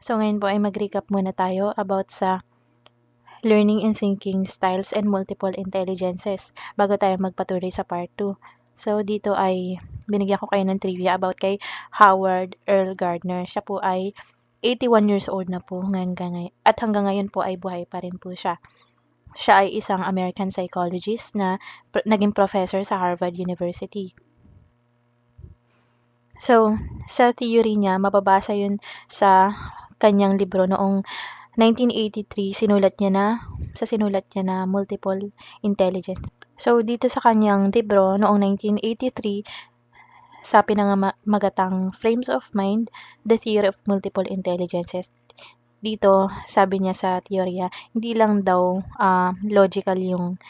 So ngayon po ay mag-recap muna tayo about sa learning and thinking styles and multiple intelligences bago tayo magpatuloy sa part 2. So dito ay binigyan ko kayo ng trivia about kay Howard Earl Gardner. Siya po ay 81 years old na po at hanggang ngayon po ay buhay pa rin po siya. Siya ay isang American psychologist na naging professor sa Harvard University. So, sa theory niya, mababasa yun sa kanyang libro noong 1983, sinulat niya na Multiple Intelligence. So, dito sa kanyang libro noong 1983, sa pinangamagatang Frames of Mind, The Theory of Multiple Intelligences. Dito, sabi niya sa teorya, hindi lang daw logical yung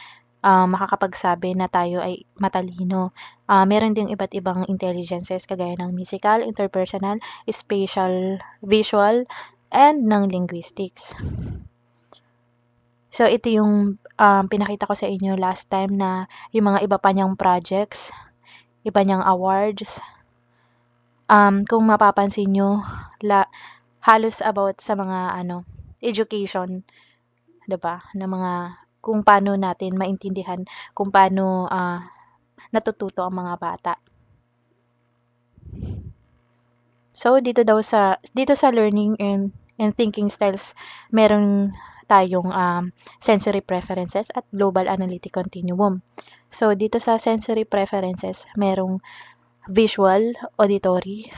makakapagsabi na tayo ay matalino. Meron ding iba't ibang intelligences kagaya ng musical, interpersonal, spatial, visual, and ng linguistics. So, ito yung pinakita ko sa inyo last time na yung mga iba pa niyang projects, iba niyang awards. Kung mapapansin nyo, halos about sa mga education, 'di ba? Na mga kung paano natin maintindihan kung paano natututo ang mga bata. So dito sa learning and thinking styles, meron tayong sensory preferences at global analytic continuum. So dito sa sensory preferences, merong visual, auditory,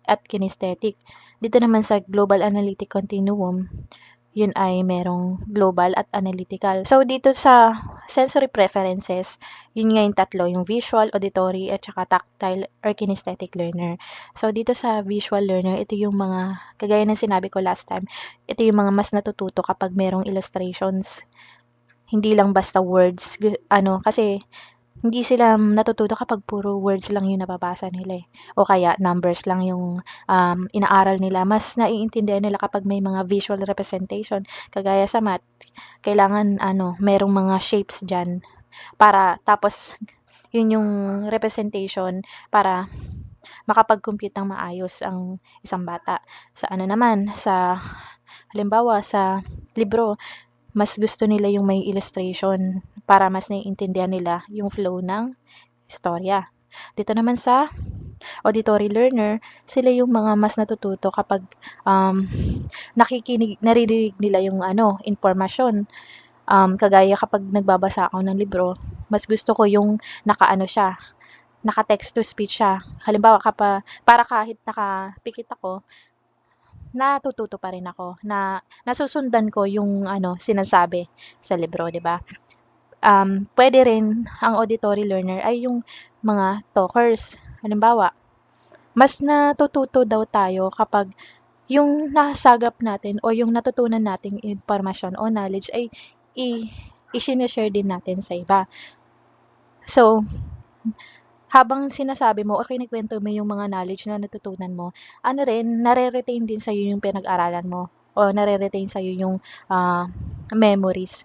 at kinesthetic. Dito naman sa global analytic continuum, yun ay merong global at analytical. So, dito sa sensory preferences, yun nga yung tatlo, yung visual, auditory, at saka tactile or kinesthetic learner. So, dito sa visual learner, ito yung mga, kagaya ng sinabi ko last time, ito yung mga mas natututo kapag merong illustrations. Hindi lang basta words, kasi hindi sila natututo kapag puro words lang yung nababasa nila, o kaya numbers lang yung inaaral nila. Mas naiintindihan nila kapag may mga visual representation. Kagaya sa math, kailangan merong mga shapes diyan para tapos yun yung representation para makapag-compute ng maayos ang isang bata. Sa halimbawa sa libro, mas gusto nila yung may illustration para mas naiintindihan nila yung flow ng istorya. Dito naman sa auditory learner, sila yung mga mas natututo kapag naririnig nila yung impormasyon. Kagaya kapag nagbabasa ako ng libro, mas gusto ko yung naka-text to speech siya. Halimbawa, para kahit nakapikit ako, natututo pa rin ako, nasusundan ko yung sinasabi sa libro, 'di ba? Pwede rin ang auditory learner ay yung mga talkers. Halimbawa, mas natututo daw tayo kapag yung nasagap natin o yung natutunan nating impormasyon o knowledge ay i-share din natin sa iba. So, habang sinasabi mo o kinukuwento mo yung mga knowledge na natutunan mo, nare-retain din sa'yo yung pinag-aralan mo o nare-retain sa'yo yung memories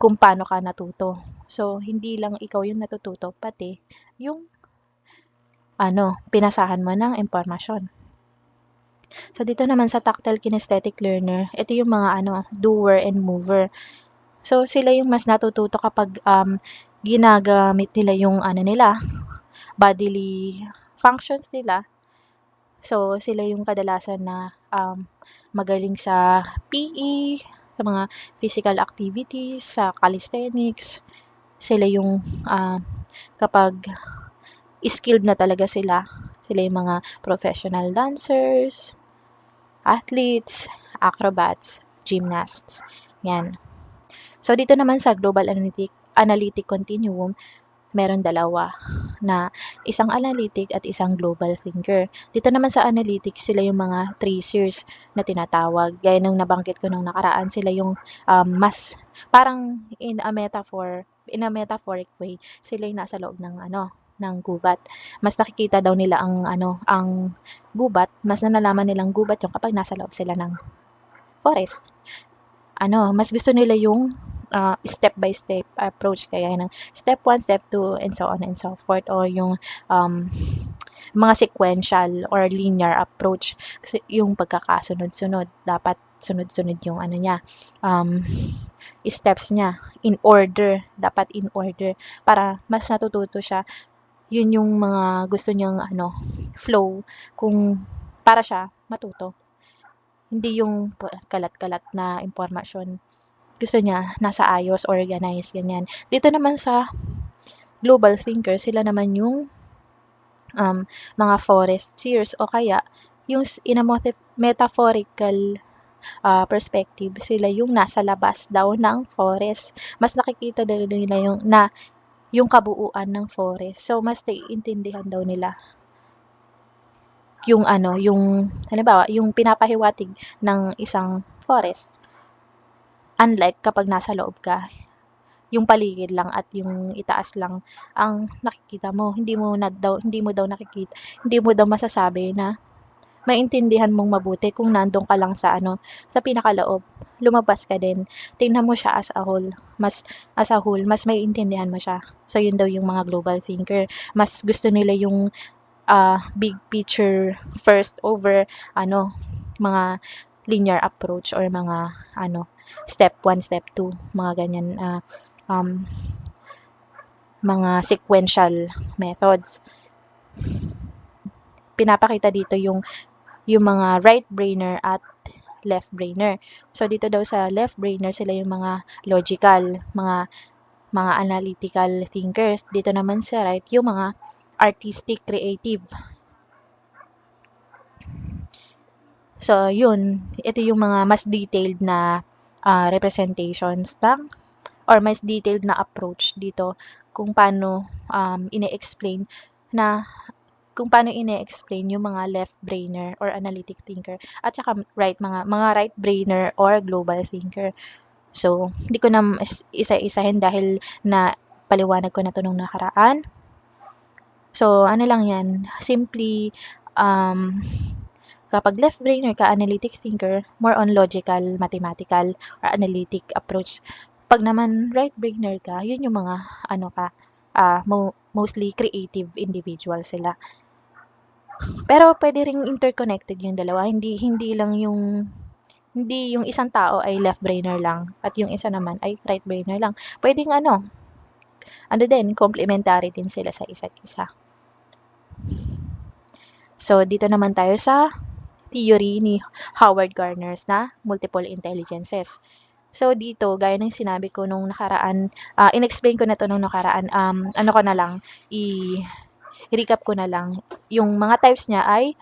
kung paano ka natuto. So, hindi lang ikaw yung natututo, pati yung pinasahan mo ng impormasyon. So, dito naman sa tactile kinesthetic learner, ito yung mga doer and mover. So, sila yung mas natututo kapag ginagamit nila yung bodily functions nila. So, sila yung kadalasan na magaling sa PE, sa mga physical activities, sa calisthenics. Sila yung kapag skilled na talaga sila yung mga professional dancers, athletes, acrobats, gymnasts. Yan. So, dito naman sa global analytic continuum, meron dalawa na isang analytic at isang global thinker. Dito naman sa analytic, sila yung mga tracers na tinatawag. Gaya nung nabanggit ko nung nakaraan, sila yung mas parang in a metaphoric way, sila yung nasa loob ng ng gubat. Mas nakikita daw nila ang gubat, mas nalalaman nilang gubat yung kapag nasa loob sila ng forest. Mas gusto nila yung step by step approach, kaya ng step 1, step 2, and so on and so forth, or yung mga sequential or linear approach. Kasi yung pagkakasunod-sunod, dapat sunod-sunod yung ano niya, steps niya, in order, dapat in order, para mas natututo siya. Yun yung mga gusto niyang ano, flow, kung para siya matuto. Hindi yung kalat-kalat na impormasyon. Gusto niya nasa ayos, organized, ganyan. Dito naman sa global thinker, sila naman yung mga forest seers, o kaya yung in a metaphorical perspective, sila yung nasa labas daw ng forest. Mas nakikita daw nila yung kabuuan ng forest. So, mas naiintindihan daw nila yung ano, yung halimbawa, yung pinapahiwatig ng isang forest. Unlike kapag nasa loob ka, yung paligid lang at yung itaas lang ang nakikita mo. Hindi mo daw nakikita, hindi mo daw masasabi na maintindihan mong mabuti kung nandun ka lang sa ano, sa pinakaloob. Lumabas ka din. Tingnan mo siya as a whole. Mas maiintindihan mo siya. So, yun daw yung mga global thinker. Mas gusto nila yung big picture first over ano, mga linear approach or mga ano, step 1, step 2, mga ganyan, mga sequential methods. Pinapakita dito yung mga right brainer at left brainer. So, dito daw sa left brainer, sila yung mga logical, mga analytical thinkers. Dito naman sa right, yung mga artistic, creative. So, yun. Ito yung mga mas detailed na representations or mas detailed na approach dito kung paano ine-explain yung mga left brainer or analytic thinker at saka mga right brainer or global thinker. So, hindi ko na isa-isahin dahil na paliwanag ko na to nung nakaraan. So, ano lang yan, simply kapag left brainer ka, analytic thinker, more on logical, mathematical, or analytic approach. Pag naman right brainer ka, yun yung mga mostly creative individual sila. Pero pwede ring interconnected yung dalawa. Hindi yung isang tao ay left brainer lang at yung isa naman ay right brainer lang. Pwedeng din, complementary din sila sa isa't isa. So, dito naman tayo sa theory ni Howard Gardner na multiple intelligences. So, dito, gaya ng sinabi ko nung nakaraan, in-explain ko na to nung nakaraan, i-recap ko na lang. Yung mga types niya ay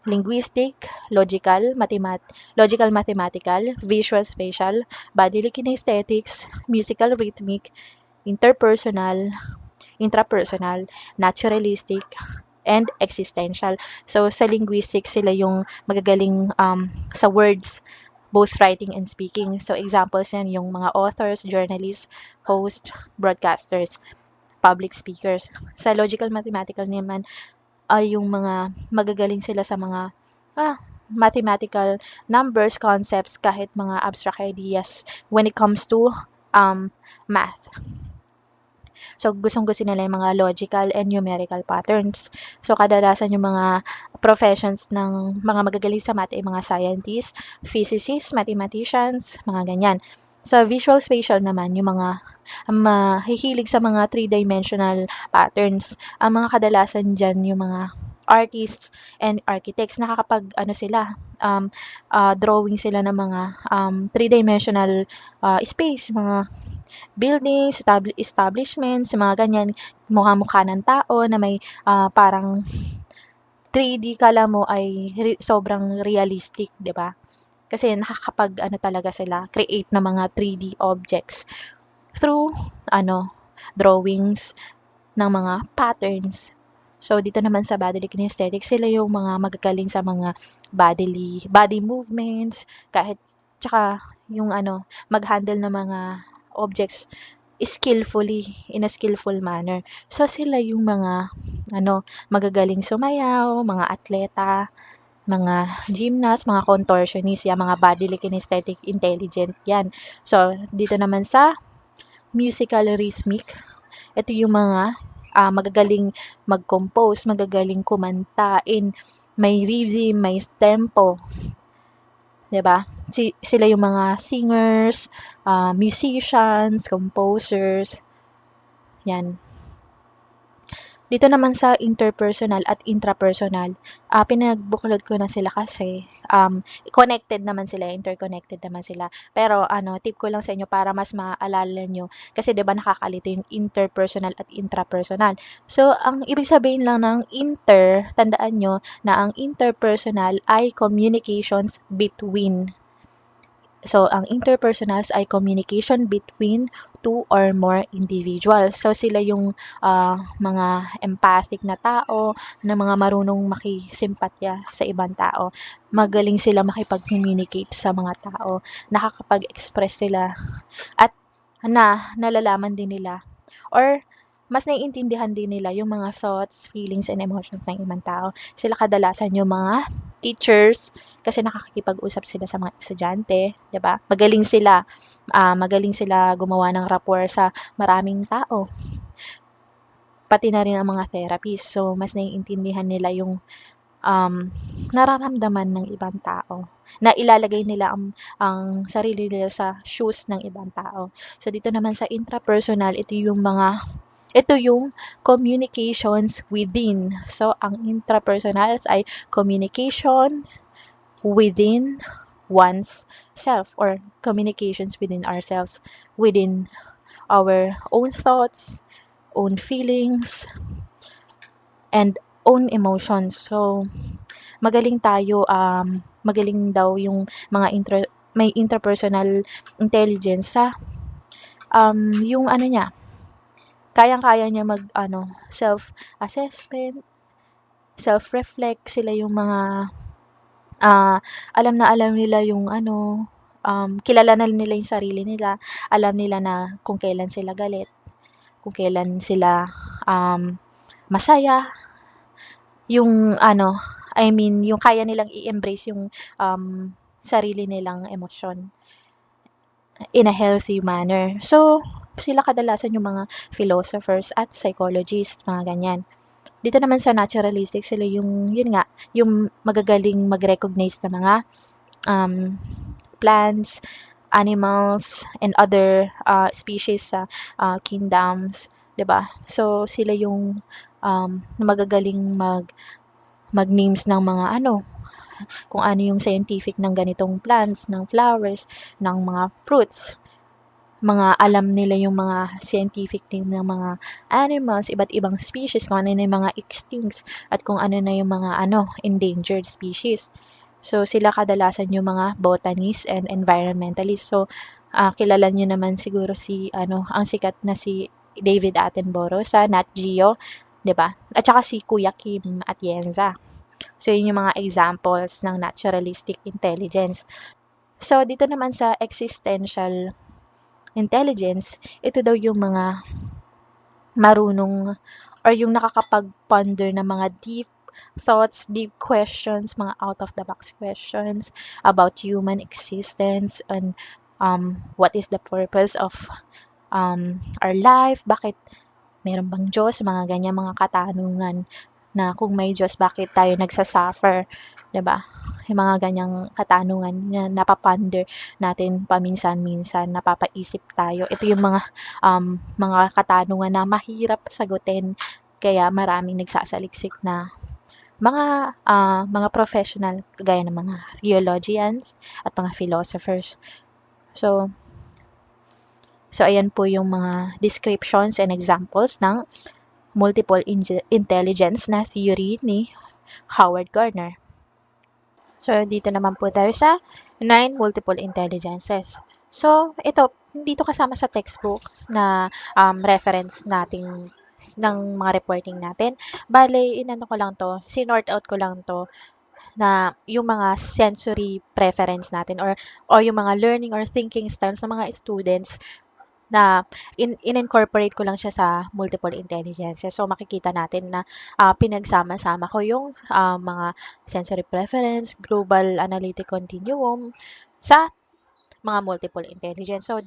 linguistic, logical, mathematical, visual spatial, bodily kinesthetics, musical rhythmic, interpersonal, intrapersonal, naturalistic, and existential. So, sa linguistics, sila yung magagaling sa words, both writing and speaking. So, examples yan yung mga authors, journalists, hosts, broadcasters, public speakers. Sa logical mathematical naman, ay yung mga magagaling sila sa mga mathematical numbers, concepts, kahit mga abstract ideas when it comes to math. So, gustong-gusto nila yung mga logical and numerical patterns. So, kadalasan yung mga professions ng mga magagaling sa math ay mga scientists, physicists, mathematicians, mga ganyan. Sa visual spatial naman, yung mga mahihilig sa mga three-dimensional patterns. Ang mga kadalasan dyan, yung mga artists and architects, drawing sila ng mga three-dimensional space, mga buildings, establishments, mga ganyan, mukha-mukha ng tao na may parang 3D, kala mo ay sobrang realistic, 'di ba? Kasi nakakapag talaga sila, create ng mga 3D objects through drawings ng mga patterns. So, dito naman sa bodily kinesthetics, sila yung mga magagaling sa mga body movements, tsaka yung mag-handle ng mga objects in a skillful manner. So, sila yung mga magagaling sumayaw, mga atleta, mga gymnast, mga contortionist, yan, mga bodily kinesthetic intelligent yan. So, dito naman sa musical rhythmic, ito yung mga magagaling mag-compose, magagaling kumanta in may rhythm, may tempo, 'di ba? Sila yung mga singers, musicians, composers, 'yan. Dito naman sa interpersonal at intrapersonal, pinagbuklod ko na sila kasi, connected naman sila, interconnected naman sila. Pero tip ko lang sa inyo para mas maalala niyo, kasi 'di ba nakakalito yung interpersonal at intrapersonal. So, ang ibig sabihin lang ng tandaan niyo na ang interpersonal ay communications between. So, ang interpersonals ay communication between two or more individuals. So, sila yung mga empathic na tao, na mga marunong makisimpatya sa ibang tao. Magaling sila makipag-communicate sa mga tao. Nakakapag-express sila at nalalaman din nila or mas naiintindihan din nila yung mga thoughts, feelings, and emotions ng ibang tao. Sila kadalasan yung mga teachers kasi nakakikipag-usap sila sa mga estudyante, 'di ba? Magaling sila gumawa ng rapport sa maraming tao. Pati na rin ang mga therapist. So, mas naiintindihan nila yung nararamdaman ng ibang tao. Na ilalagay nila ang sarili nila sa shoes ng ibang tao. So, dito naman sa intrapersonal, ito yung communications within. So, ang intrapersonals ay communication within one's self or communications within ourselves, within our own thoughts, own feelings, and own emotions. So, magaling daw yung mga may interpersonal intelligence sa yung niya, kayang-kaya niya self-assessment, self-reflect, sila yung mga alam na alam nila yung kilala na nila yung sarili nila, alam nila na kung kailan sila galit, kung kailan sila masaya, yung yung kaya nilang i-embrace yung sarili nilang emosyon in a healthy manner. So, sila kadalasan yung mga philosophers at psychologists, mga ganyan. Dito naman sa naturalistic, sila yun nga, yung magagaling mag-recognize ng mga plants, animals, and other species sa kingdoms, 'di ba? So, sila yung magagaling mag-names ng mga kung ano yung scientific ng ganitong plants, ng flowers, ng mga fruits. Alam nila yung mga scientific name ng mga animals, iba't ibang species, kung ano na yung mga extinct at kung ano na yung mga endangered species. So, sila kadalasan yung mga botanists and environmentalists. So, kilala nyo naman siguro ang sikat na si David Attenborough sa Nat Geo, 'di ba? At saka si Kuya Kim Atienza. So, yun yung mga examples ng naturalistic intelligence. So, dito naman sa existential intelligence, ito daw yung mga marunong or yung nakakapag-ponder ng mga deep thoughts, deep questions, mga out-of-the-box questions about human existence and what is the purpose of our life, bakit meron bang Diyos, mga ganyan, mga katanungan na kung may Diyos, bakit tayo nagsasuffer, 'di ba? Yung mga ganyang katanungan na napaponder natin paminsan-minsan, napapaisip tayo. Ito yung mga katanungan na mahirap sagutin, kaya maraming nagsasaliksik na mga professional kagaya ng mga theologians at mga philosophers. So ayan po yung mga descriptions and examples ng multiple intelligence na theory ni Howard Gardner. So, dito naman po tayo sa 9 multiple intelligences. So, dito kasama sa textbooks na reference nating ng mga reporting natin. Bale, sinort out ko lang to na yung mga sensory preference natin or yung mga learning or thinking styles ng mga students na in-incorporate ko lang siya sa multiple intelligence. So, makikita natin na pinagsama-sama ko yung mga sensory preference, global analytic continuum sa mga multiple intelligence. So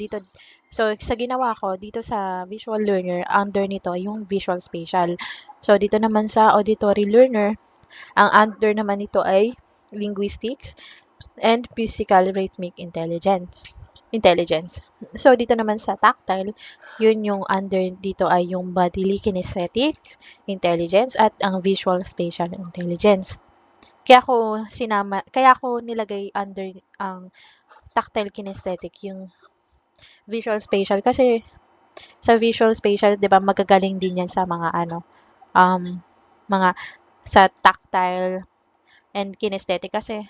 sa ginawa ko dito sa visual learner, under nito yung visual spatial. So dito naman sa auditory learner, ang under naman nito ay linguistics and physical rhythmic intelligence. So dito naman sa tactile, yun yung under dito ay yung bodily kinesthetic intelligence at ang visual spatial intelligence. Kaya ako nilagay under ang tactile kinesthetic yung visual spatial kasi sa visual spatial, 'di ba, magagaling din 'yan sa mga mga sa tactile and kinesthetic kasi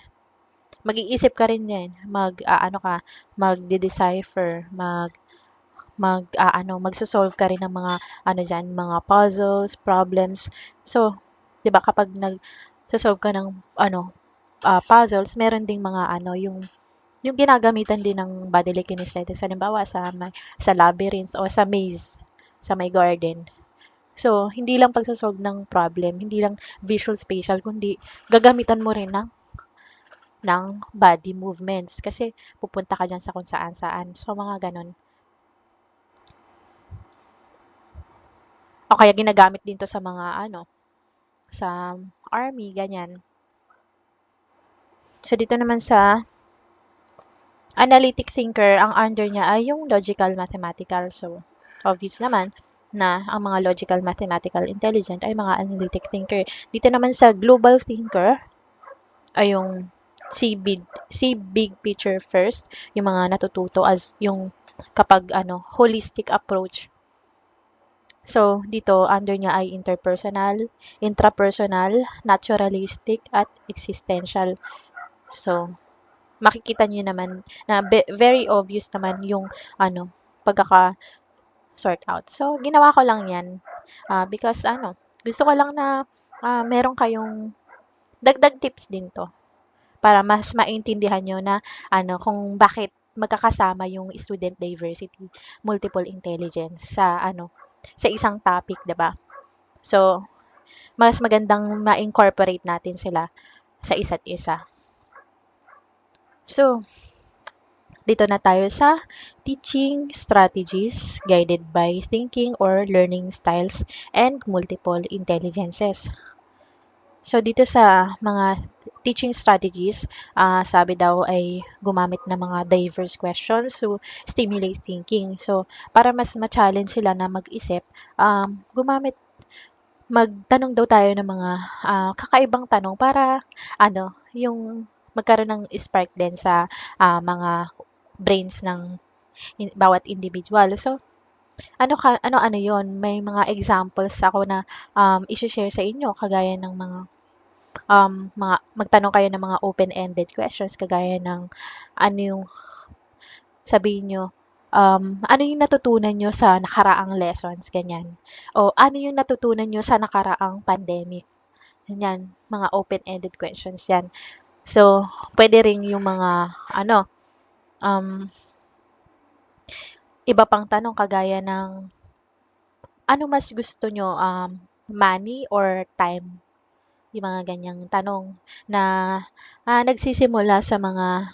mag-iisip ka rin 'yan, magde-decipher, magso-solve ka rin ng mga diyan, mga puzzles, problems. So, 'di ba kapag nagso-solve ka ng puzzles, meron ding mga yung ginagamitan din ng bodily kinesthetics, halimbawa sa labyrinth o sa maze, sa may garden. So, hindi lang pagso-solve ng problem, hindi lang visual spatial, kundi gagamitan mo rin ng body movements kasi pupunta ka diyan sa kung saan-saan. So, mga ganun. O kaya ginagamit din to sa mga sa army, ganyan. So, dito naman sa analytic thinker, ang under niya ay yung logical mathematical. So, obvious naman na ang mga logical mathematical intelligent ay mga analytic thinker. Dito naman sa global thinker ay yung see big picture first, yung mga natututo as yung kapag holistic approach. So, dito under niya ay interpersonal, intrapersonal, naturalistic at existential. So, makikita niyo naman na very obvious naman yung pagkaka-sort out. So, ginawa ko lang 'yan because gusto ko lang na meron kayong dagdag tips din 'to para mas maintindihan niyo na kung bakit magkakasama yung student diversity, multiple intelligence sa isang topic, 'di ba? So, mas magandang ma-incorporate natin sila sa isa't isa. So, dito na tayo sa teaching strategies guided by thinking or learning styles and multiple intelligences. So, dito sa mga teaching strategies, sabi daw ay gumamit ng mga diverse questions to stimulate thinking. So, para mas ma-challenge sila na mag-isip, magtanong daw tayo ng mga kakaibang tanong para yung magkaroon ng spark din sa mga brains ng bawat individual. So, ano 'yon, may mga examples ako na i-she-share sa inyo kagaya ng mga magtanong kayo ng mga open-ended questions kagaya ng yung sabihin niyo, ano yung natutunan niyo sa nakaraang lessons, ganyan. O ano yung natutunan niyo sa nakaraang pandemic, ganyan. Mga open-ended questions 'yan. So, puwede ring yung mga um, iba pang tanong kagaya ng, ano mas gusto niyo, money or time? Yung mga ganyang tanong na nagsisimula sa mga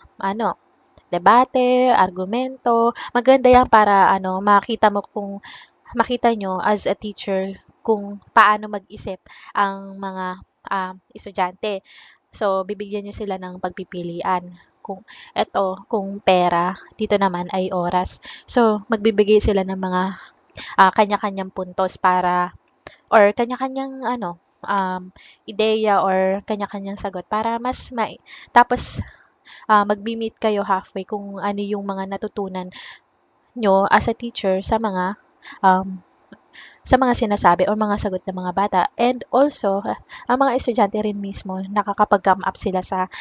debate, argumento. Maganda 'yan para makita nyo as a teacher kung paano mag-isip ang mga estudyante. So, bibigyan niyo sila ng pagpipilian. Kung pera, dito naman ay oras. So, magbibigay sila ng mga kanya-kanyang puntos or kanya-kanyang ideya or kanya-kanyang sagot para tapos magmi-meet kayo halfway kung ano yung mga natutunan nyo as a teacher um, sa mga sinasabi o mga sagot ng mga bata. And also, ang mga estudyante rin mismo, nakakapag-come up sila sa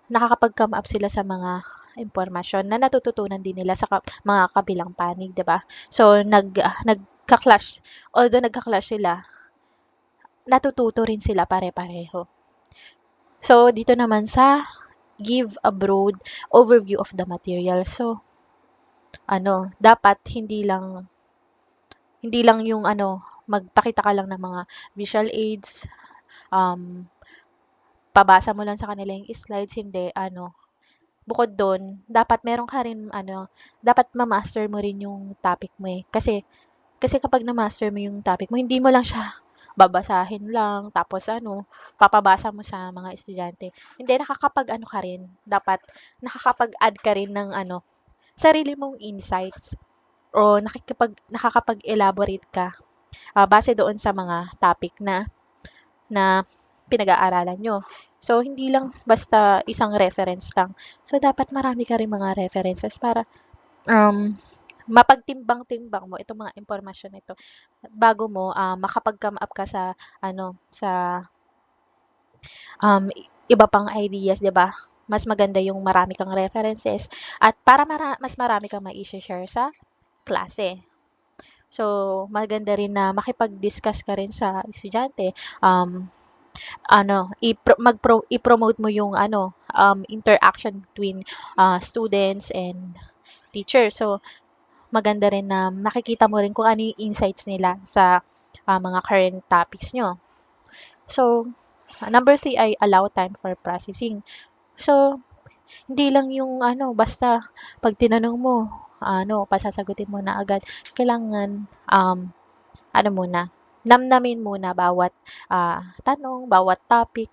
nakakapag-come up sila sa mga impormasyon na natututunan din nila sa mga kabilang panig, 'di ba? So nagka-clash, although nagka-clash sila, natututo rin sila pare-pareho. So dito naman sa give a broad overview of the material. So dapat hindi lang yung magpakita ka lang ng mga visual aids, pabasa mo lang sa kanila yung slides, hindi ano, bukod dun dapat meron ka rin ano, dapat ma-master mo rin yung topic mo, eh. Kasi kapag na-master mo yung topic mo, hindi mo lang siya babasahin lang tapos ano, papabasa mo sa mga estudyante. Hindi, nakakapag-ano ka rin, dapat nakakapag-add ka rin ng ano, sarili mong insights o nakakapag-elaborate ka, base doon sa mga topic na na pinag-aaralan niyo. So, hindi lang basta isang reference lang. So, dapat marami ka ring mga references para, um, mapagtimbang-timbang mo itong mga impormasyon na ito bago mo, makapag-come up ka sa ano, sa, iba pang ideas, 'di ba? Mas maganda yung marami kang references at para mas marami kang mai-she-share sa klase. So, maganda rin na makipag-discuss ka rin sa estudyante, ano, i-promote mo yung ano, interaction between, students and teachers. So, maganda rin na makikita mo rin kung ano yung insights nila sa, mga current topics niyo. So, number 3 ay allow time for processing. So, hindi lang yung ano, basta 'pag tinanong mo, ano, pasasagutin mo na agad. Kailangan, ano muna, namnamin muna bawat, tanong, bawat topic.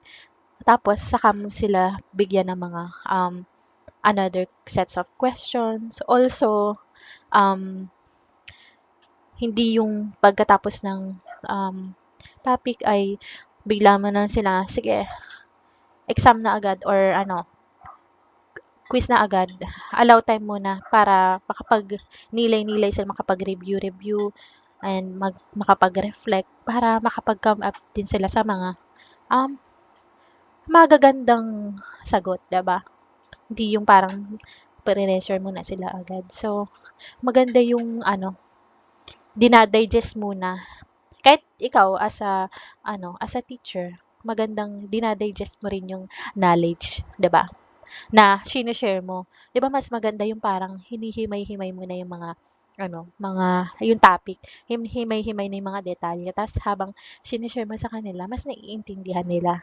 Tapos saka mo sila bigyan ng mga, another sets of questions. Also, um, hindi yung pagkatapos ng, topic ay bigla mo na sila, "Sige, exam na agad," or ano, "Quiz na agad." Allow time muna para makapag-nilay-nilay sila, makapag-review-review and makapag-reflect para makapag-come up din sila sa mga, um, magagandang sagot, 'di ba? Hindi yung parang pressure mo na sila agad. So, maganda yung ano, dina-digest muna. Kahit ikaw as a ano, as a teacher, magandang dina-digest mo rin yung knowledge, 'di ba? Na shine-share mo. 'Di ba mas maganda yung parang hinihimay-himay mo na yung mga ano, mga yung topic, himay-himay na yung mga detalye ta's habang shine-share mo sa kanila mas naiintindihan nila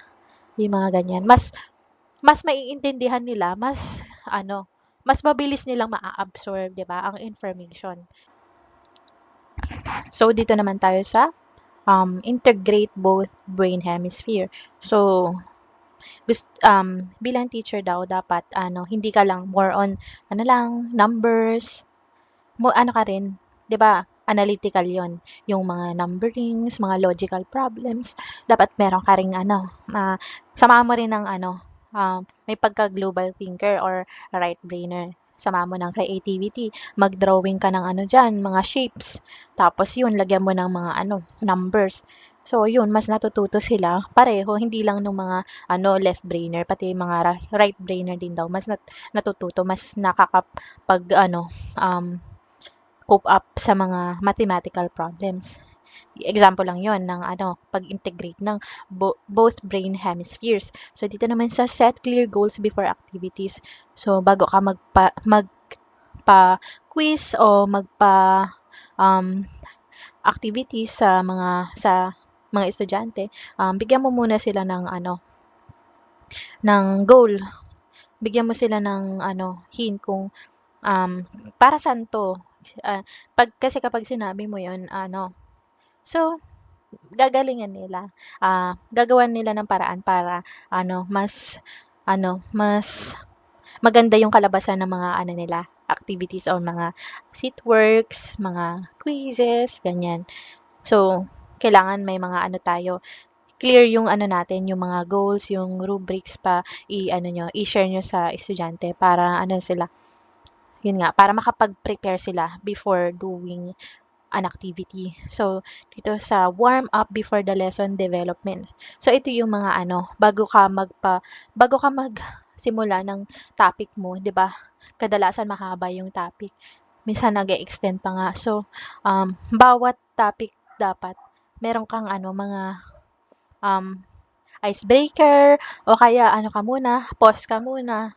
yung mga ganyan. Mas mas maiintindihan nila, mas ano, mas mabilis nilang maa-absorb, 'di ba, ang information. So, dito naman tayo sa, integrate both brain hemisphere. So, bilang teacher daw dapat ano, hindi ka lang more on ano lang, numbers, ano ka rin, 'di ba, analytical 'yon, yung mga numberings, mga logical problems, dapat meron ka ring ano, samahan mo rin ng ano, may pagka-global thinker or right brainer. Samahan mo ng creativity, mag-drawing ka ng ano diyan, mga shapes, tapos 'yun lagyan mo ng mga ano, numbers. So 'yun, mas natututo sila pareho, hindi lang nung mga ano, left brainer, pati yung mga right brainer din daw mas natututo, mas nakakapag-ano, cope up sa mga mathematical problems. Example lang yon ng ano, pag-integrate ng both brain hemispheres. So, dito naman sa set clear goals before activities. So, bago ka magpa-quiz o um, activities sa mga estudyante, bigyan mo muna sila ng ano, ng goal. Bigyan mo sila ng ano, hint kung para saan 'to. Kasi kapag sinabi mo 'yun ano, so gagalingan nila, gagawan nila ng paraan para mas maganda yung kalabasan ng mga ano nila, activities o mga seat works, mga quizzes, ganyan. So, kailangan may mga ano tayo, clear yung ano natin, yung mga goals, yung rubrics pa i-ano niyo, i-share niyo sa estudyante para ano sila, yun nga, para makapag-prepare sila before doing an activity. So, dito sa warm up before the lesson development. So, ito yung mga ano, bago ka magsimula ng topic mo, 'di ba? Kadalasan mahaba yung topic. Minsan nag-e-extend pa nga. So, bawat topic dapat meron kang ano, mga um, icebreaker o kaya ano ka muna, pause ka muna,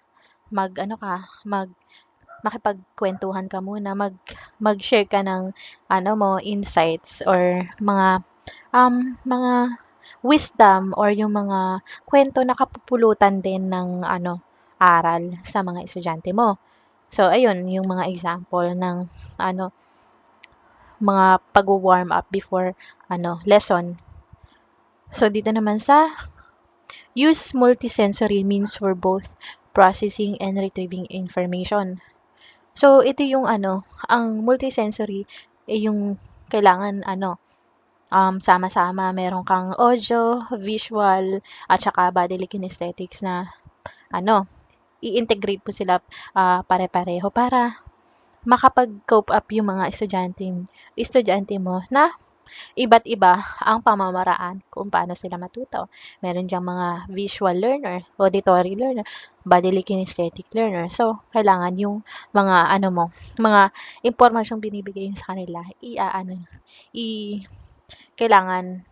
mag-ano ka, makipagkuwentuhan ka muna, mag-share ka ng ano mo, insights or mga wisdom or yung mga kwento na kapupulutan din ng aral sa mga estudyante mo. So, ayun, yung mga example ng mga pag-warm up before lesson. So, dito naman sa use multisensory means for both processing and retrieving information. So, ito yung ang multisensory yung kailangan sama-sama. Meron kang audio, visual, at saka bodily kinesthetics na i-integrate mo sila pare-pareho para makapag-cope up yung mga estudyante mo na iba't iba ang pamamaraan kung paano sila matuto. Meron diyang mga visual learner, auditory learner, bodily kinesthetic learner. So, kailangan yung mga mga impormasyong binibigay sa kanila, kailangan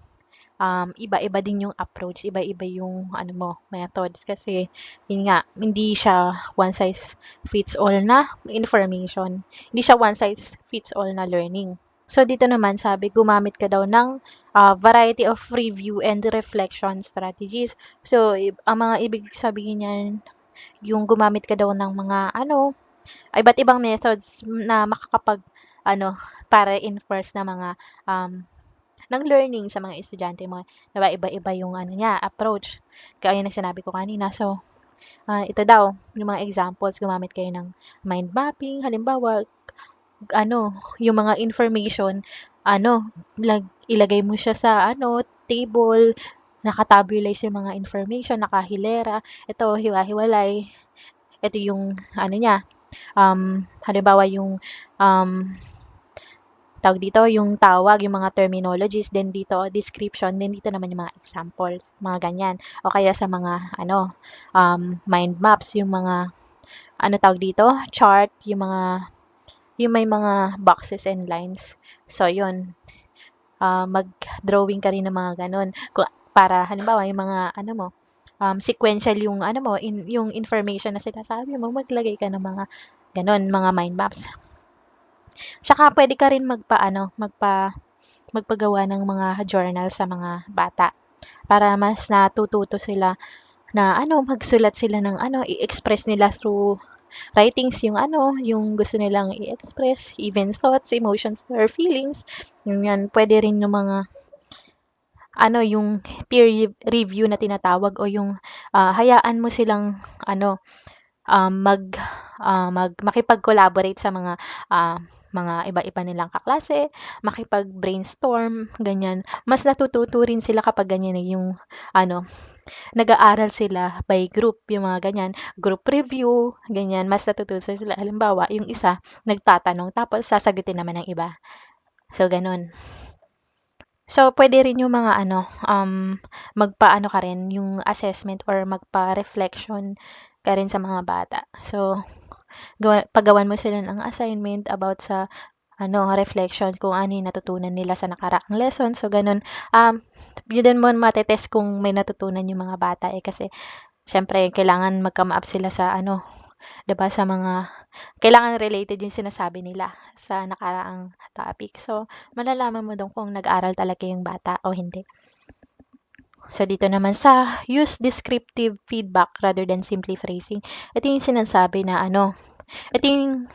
iba-iba din yung approach, iba-iba yung methods kasi yun nga, hindi siya one size fits all na information. Hindi siya one size fits all na learning. So, dito naman sabi, gumamit ka daw ng variety of review and reflection strategies. So, ang mga ibig sabihin niyan, yung gumamit ka daw ng mga iba't ibang methods na makakapag para enforce na mga ng learning sa mga estudyante mo. Diba, iba-iba yung approach. Kaya na sinabi ko kanina. So, ito daw, yung mga examples, gumamit kayo ng mind mapping. Halimbawa, yung mga information, ilagay mo siya sa table, nakatabulate yung mga information, nakahilera. Ito, hiwa-hiwalay. Ito yung, niya, halimbawa yung, tawag dito, yung tawag, yung mga terminologies, then dito, description, then dito naman yung mga examples, mga ganyan. O kaya sa mga, mind maps, yung mga, tawag dito, chart, yung may mga boxes and lines. So, yun, mag-drawing ka rin ng mga ganun. Para, halimbawa, yung mga, sequential yung, yung information na sinasabi mo, maglagay ka ng mga, ganun, mga mind maps. Tsaka pwede ka rin magpagawa ng mga journal sa mga bata para mas natututo sila na magsulat sila ng i-express nila through writings yung yung gusto nilang i-express, even thoughts, emotions, or feelings. Yan, pwede rin yung mga yung peer review na tinatawag o yung hayaan mo silang makipag-collaborate sa mga iba-iba nilang kaklase, makipag-brainstorm, ganyan. Mas natututo rin sila kapag ganyan yung nag-aaral sila by group, yung mga ganyan, group review, ganyan. Mas natututo sila. Halimbawa, yung isa nagtatanong tapos sasagutin naman ng iba. So, ganun. So, pwede rin yung mga magpaano ka rin, yung assessment or magpa-reflection ka rin sa mga bata. So, paggawan mo sila ng assignment about sa reflection kung ano yung natutunan nila sa nakaraang lesson. So, ganun. Yun din mo matetest kung may natutunan yung mga bata kasi syempre, kailangan mag-come up sila sa 'di ba, sa mga kailangan related yung sinasabi nila sa nakaraang topic. So, malalaman mo doon kung nag-aral talaga yung bata o hindi. So, dito naman sa use descriptive feedback rather than simply phrasing. Ito yung sinasabi na ito yung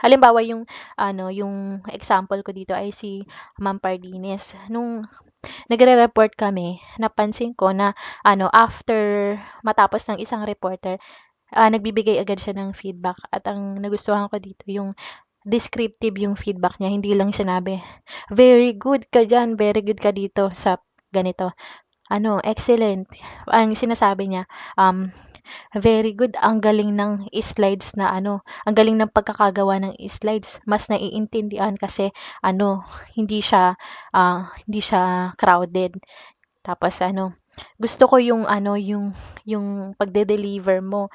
halimbawa yung example ko dito ay si Ma'am Pardines. Nung nagre-report kami, napansin ko na after matapos ng isang reporter, nagbibigay agad siya ng feedback at ang nagustuhan ko dito yung descriptive yung feedback niya, hindi lang sinabi, "Very good ka diyan, very good ka dito sa ganito." Excellent. Ang sinasabi niya, very good, ang galing ng slides na ang galing ng pagkakagawa ng slides. Mas naiintindihan kasi hindi siya crowded. Tapos gusto ko yung yung pagde-deliver mo.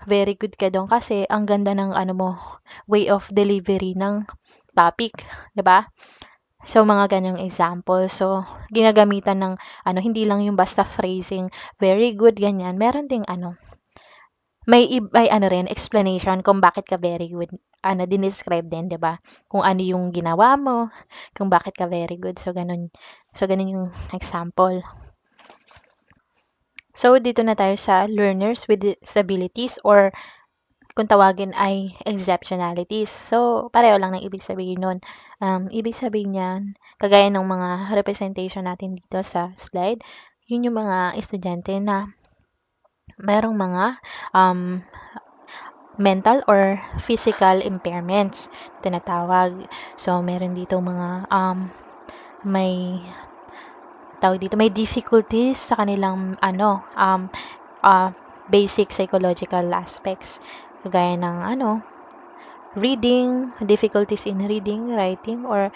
Very good ka doon kasi ang ganda ng mo, way of delivery ng topic, 'di ba? So, mga ganyang example. So, ginagamitan ng hindi lang yung basta phrasing, very good, ganyan. Meron ding may rin, explanation kung bakit ka very good. Dinescribe din, 'di ba? Kung ano yung ginawa mo, kung bakit ka very good. So, ganun. So, ganun yung example. So, dito na tayo sa learners with disabilities or kung tawagin ay exceptionalities. So, pareho lang ng ibig sabihin nun. Ibig sabihin niyan, kagaya ng mga representation natin dito sa slide, yun yung mga estudyante na merong mga um, mental or physical impairments, tinatawag. So, meron dito mga may tawag dito, may difficulties sa kanilang basic psychological aspects. Kagaya ng reading, difficulties in reading, writing, or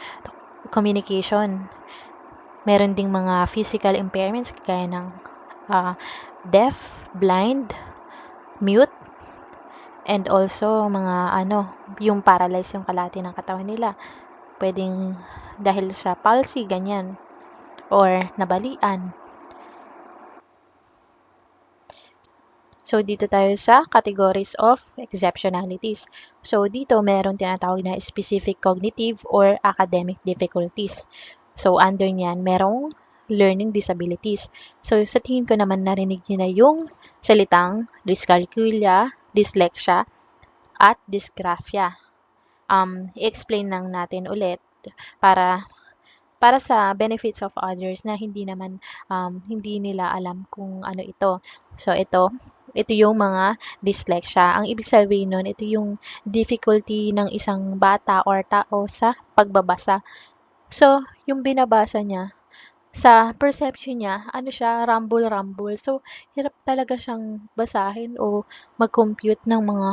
communication. Meron ding mga physical impairments kagaya ng deaf, blind, mute, and also mga yung paralyzed yung kalahati ng katawan nila. Pwedeng dahil sa palsy, ganyan, or nabalian. So, dito tayo sa categories of exceptionalities. So, dito meron tinatawag na specific cognitive or academic difficulties. So, under niyan, merong learning disabilities. So, sa tingin ko naman narinig niyo na yung salitang dyscalculia, dyslexia, at dysgraphia. I-explain lang natin ulit para sa benefits of others na hindi nila alam kung ano ito. So, ito yung mga dyslexia. Ang ibig sabihin nun, ito yung difficulty ng isang bata or tao sa pagbabasa. So, yung binabasa niya, sa perception niya, siya, rumble-rumble. So, hirap talaga siyang basahin o mag-compute ng mga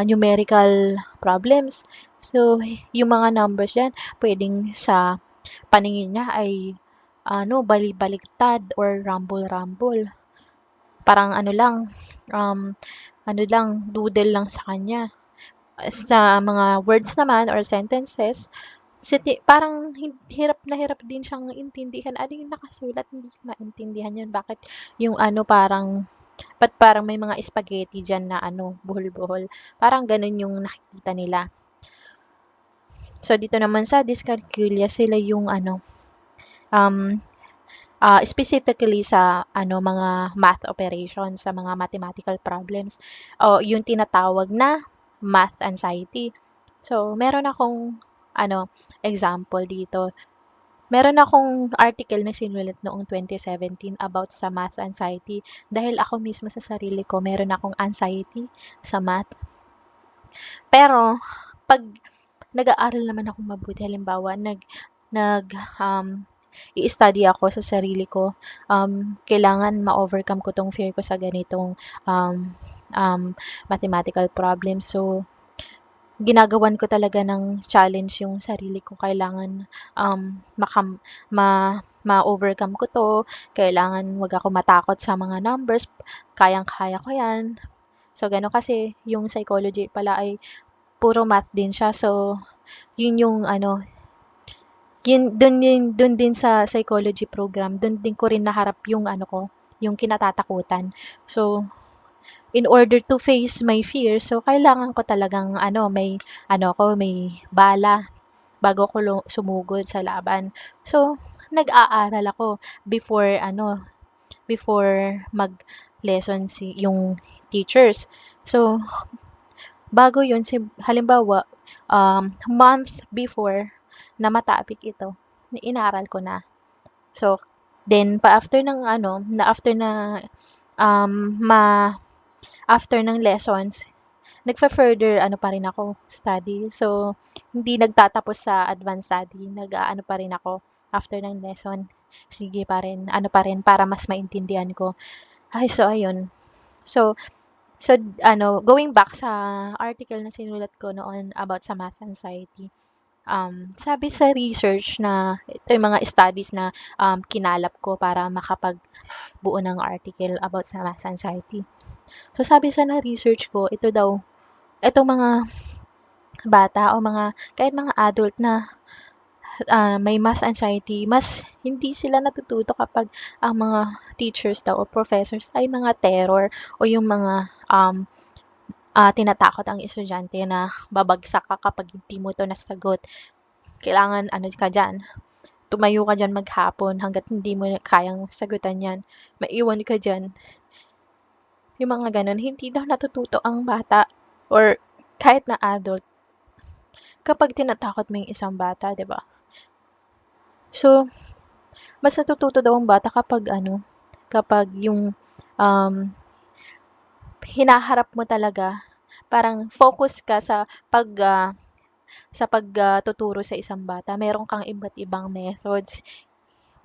numerical problems. So, yung mga numbers yan, pwedeng sa paningin niya ay bali-baligtad or rumble-rumble. Parang doodle lang sa kanya. Sa mga words naman or sentences, parang hirap din siyang intindihan. Ano yung nakasulat, hindi ko maintindihan yun. Bakit yung parang may mga spaghetti dyan na buhol-buhol. Parang ganun yung nakikita nila. So, dito naman sa dyscalculia, sila yung specifically sa mga math operations, sa mga mathematical problems, o yung tinatawag na math anxiety. So, meron akong example dito. Meron akong article na sinulat noong 2017 about sa math anxiety dahil ako mismo sa sarili ko meron akong anxiety sa math. Pero 'pag nag-aaral naman akong mabuti, halimbawa i-study ako sa sarili ko, kailangan ma-overcome ko 'tong fear ko sa ganitong mathematical problem. So, ginagawan ko talaga ng challenge yung sarili ko. Kailangan ma-overcome ko 'to, kailangan 'wag ako matakot sa mga numbers, kayang-kaya ko 'yan. So, gano'n kasi yung psychology pala ay puro math din siya. So, yun yung dun din sa psychology program, dun din ko rin naharap yung yung kinatatakutan. So, in order to face my fear, so kailangan ko talagang may bala bago ko sumugod sa laban. So, nag-aaral ako before mag-lesson yung teachers. So, bago yun, halimbawa, month before na matapik ito, inaral ko na. So, then, after ng lessons, nagfa-further pa rin ako study. So, hindi nagtatapos sa advanced study, pa rin ako after ng lesson. Sige pa rin, para mas maintindihan ko. So ayun. So, going back sa article na sinulat ko noon about sa math anxiety, sabi sa research na ito yung mga studies na kinalap ko para makapagbuo ng article about sa math anxiety. So, sabi sa na-research ko, itong mga bata o kahit mga adult na may math anxiety, mas hindi sila natututo kapag ang mga teachers daw o professors ay mga terror o yung mga tinatakot ang estudyante na babagsak ka kapag hindi mo ito nasagot. Kailangan ka dyan. tumayo ka diyan maghapon hangga't hindi mo kayang sagutan 'yan, maiwan ka diyan. Yung mga gano'n, hindi daw natututo ang bata or kahit na adult kapag tinatakot mo yung isang bata, 'di ba? So, mas natututo daw ang bata kapag ano, kapag yung, um, hinaharap mo talaga, parang focus ka sa tuturo sa isang bata. Meron kang iba't ibang methods.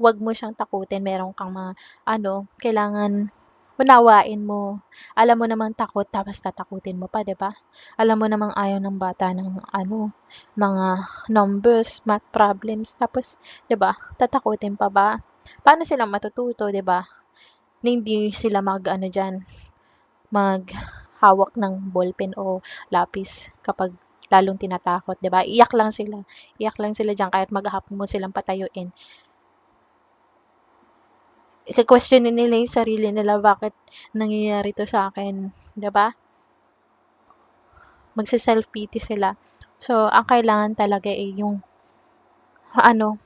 Huwag mo siyang takutin, meron kang mga ano, kailangan unawain mo. Alam mo namang takot tapos tatakutin mo pa, 'di ba? Alam mo namang ayaw ng bata ng ano, mga numbers, math problems, tapos 'di ba, tatakutin pa ba? Paano sila matututo, 'di ba? Na hindi sila mag-ano diyan, maghawak ng ballpen o lapis kapag lalong tinatakot, 'di ba? Iyak lang sila diyan kahit maghapon mo silang patayuin. Ike-questionin nila yung sarili nila, bakit nangyayari 'to sa akin, 'di ba? Magse-self-pity sila. So, ang kailangan talaga ay yung ano,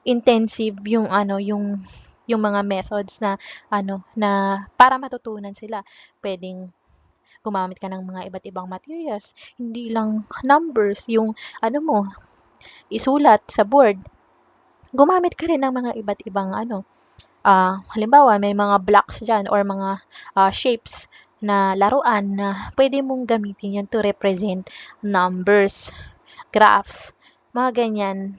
intensive yung ano, yung mga methods na ano, na para matutunan sila. Puwedeng gumamit ka ng mga iba't ibang materials, hindi lang numbers yung ano mo, isulat sa board. Gumamit ka rin ng mga iba't ibang ano, halimbawa may mga blocks diyan or mga, shapes na laruan na puwede mong gamitin 'yan to represent numbers, graphs, mga ganyan.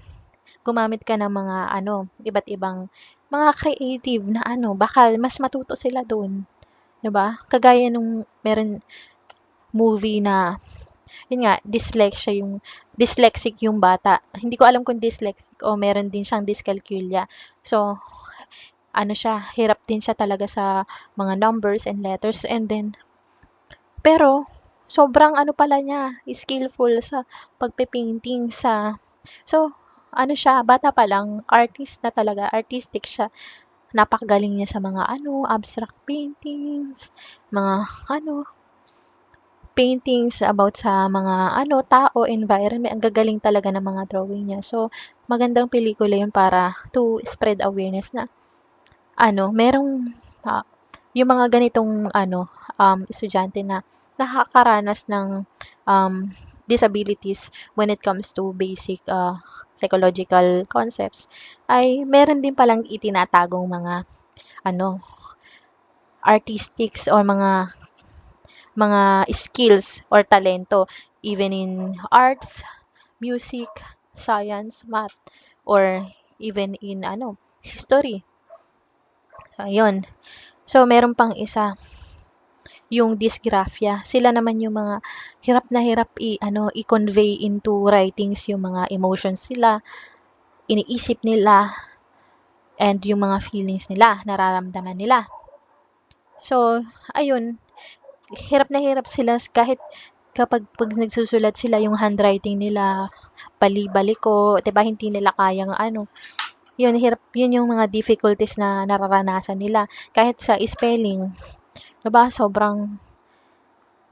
Gumamit ka ng mga ano, iba't ibang mga creative na ano, baka mas matuto sila dun, 'di ba? Kagaya nung meron movie na yun nga, dyslexic yung bata. Hindi ko alam kung dyslexic o meron din siyang dyscalculia. So, ano siya, hirap din siya talaga sa mga numbers and letters, and then pero sobrang ano pala niya, skillful sa pagpe-painting so ano siya, bata pa lang artist na talaga, artistic siya. Napakagaling niya sa mga ano, abstract paintings, mga ano, paintings about sa mga ano, tao, environment. Ang gagaling talaga ng mga drawing niya. So, magandang pelikula yun para to spread awareness na ano, merong yung mga ganitong ano, estudyante na nakakaranas ng um, disabilities when it comes to basic psychological concepts, ay meron din palang itinatagong mga ano, artistics or mga skills or talento even in arts, music, science, math, or even in ano, history. So, ayun. So, meron pang isa, yung dysgraphia. Sila naman yung mga hirap na hirap ano, i-convey into writings yung mga emotions nila, iniisip nila, and yung mga feelings nila, nararamdaman nila. So, ayun, hirap na hirap sila kahit kapag nagsusulat sila, yung handwriting nila bali-baliko, 'di ba, hindi nila kayang ano, yun hirap, yun yung mga difficulties na nararanasan nila. Kahit sa spelling, 'di ba, sobrang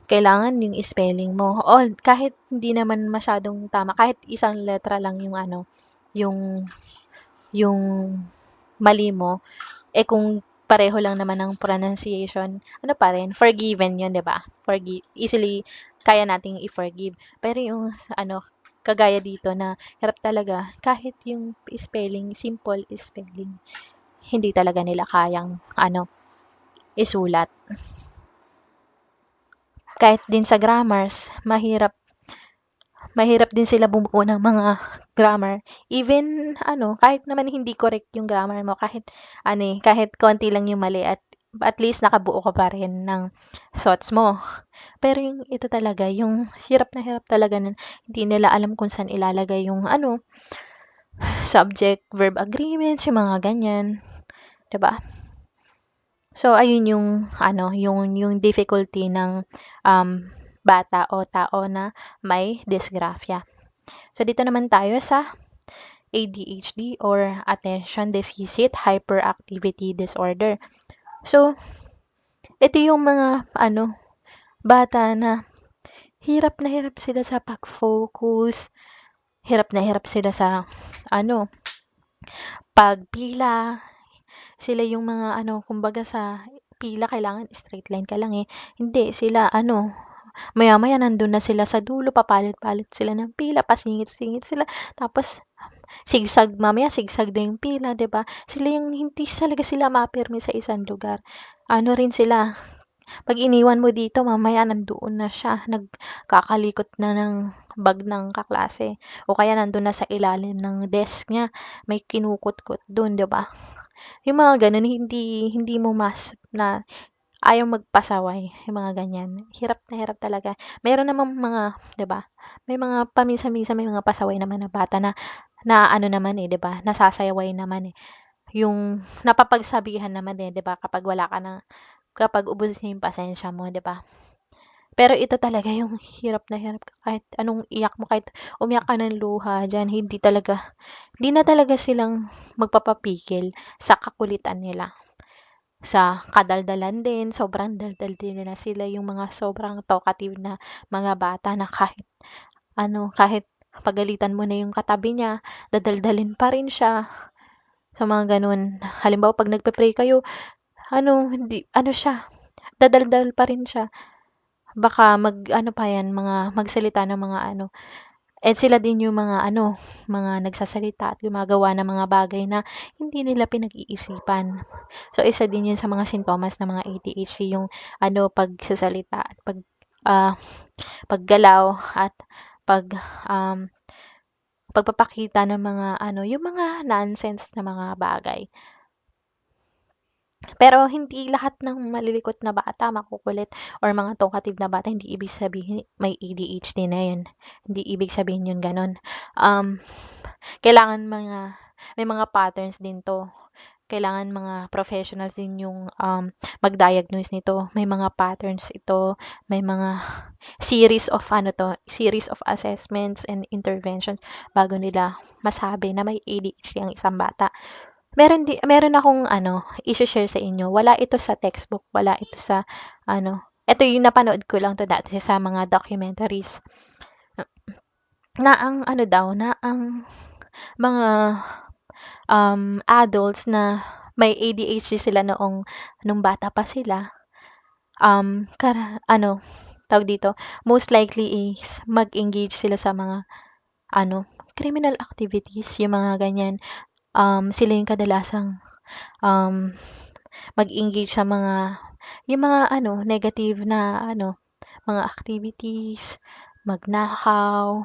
kailangan yung spelling mo o kahit hindi naman masyadong tama, kahit isang letra lang yung ano, yung yung mali mo, eh, kung pareho lang naman ng pronunciation, ano pa rin, forgiven yun, 'di ba? Easily kaya nating i-forgive. Pero yung ano, kagaya dito na hirap talaga kahit yung spelling, simple spelling, hindi talaga nila kayang ano, isulat. Kahit din sa grammars, mahirap din sila bumuo ng mga grammar. Even ano, kahit naman hindi correct yung grammar mo, kahit ano kahit konti lang yung mali, at least nakabuo ka pa rin ng thoughts mo. Pero yung ito talaga, yung hirap na hirap talaga nun, hindi nila alam kung saan ilalagay yung ano, subject, verb agreements, yung mga ganyan, 'di ba? So, ayun yung ano, yung difficulty ng bata o tao na may dysgraphia. So, dito naman tayo sa ADHD or Attention Deficit Hyperactivity Disorder. So, ito yung mga ano, bata na hirap sila sa pag-focus, hirap na hirap sila sa ano, pagpila. Sila yung mga ano, kumbaga sa pila kailangan straight line ka lang, eh. Hindi, sila ano, maya-maya nandun na sila sa dulo, papalit-palit sila ng pila, pasingit-singit sila, tapos sigsag, mamaya sigsag na yung pila, 'di ba? Sila yung hindi talaga sila mapirmi sa isang lugar. Ano rin sila, 'pag iniwan mo dito mamaya nandoon na siya, nagkakalikot na ng bag ng kaklase o kaya nandun na sa ilalim ng desk niya, may kinukutkot dun, 'di ba? Yung mga gano'n hindi hindi mo na ayaw magpasaway, yung mga ganyan. Hirap na hirap talaga. Meron namang mga 'di ba, may mga paminsan-minsan may mga pasaway naman na bata na na ano naman, eh, 'di ba, nasasaway naman, eh. Yung napapagsabihan naman, eh, 'di ba, kapag wala ka ng kapag ubos na yung pasensya mo, 'di ba? Pero ito talaga yung hirap na hirap ka kahit anong iyak mo, kahit umiyak ka ng luha diyan, hindi na talaga silang magpapapigil sa kakulitan nila. Sa kadaldalan din, sobrang daldal din nila. Sila yung mga sobrang talkative na mga bata na kahit ano, kahit pagalitan mo na yung katabi niya, dadaldalin pa rin siya, sa mga gano'n. Halimbawa 'pag nagpe-pray kayo, ano, hindi ano siya, dadaldal pa rin siya. Baka mag-ano pa 'yan, mga magsalita ng mga ano, eh, sila din yung mga ano, mga nagsasalita at gumagawa ng mga bagay na hindi nila pinag-iisipan. So, isa din 'yun sa mga sintomas ng mga ADHD, yung ano, pagsasalita at ah, paggalaw at pag, um, pagpapakita ng mga ano, yung mga nonsense na mga bagay. Pero hindi lahat ng malilikot na bata makukulit or mga talkative na bata hindi ibig sabihin may ADHD na 'yun. Hindi ibig sabihin 'yun gano'n. Kailangan may mga patterns din 'to. Kailangan mga professionals din yung, mag-diagnose nito. May mga patterns ito, may mga series of assessments and interventions bago nila masabi na may ADHD ang isang bata. Meron akong ano, i-she-share sa inyo. Wala ito sa textbook, wala ito sa ano, eto yung napanood ko lang 'to dati sa mga documentaries. Na ang ano daw, na ang mga, adults na may ADHD sila nung bata pa sila, ano, tawag dito, most likely is mag-engage sila sa mga ano, criminal activities, yung mga ganyan. Sila yung kadalasang, um mag-engage sa yung mga ano, negative na ano, mga activities, magnakaw,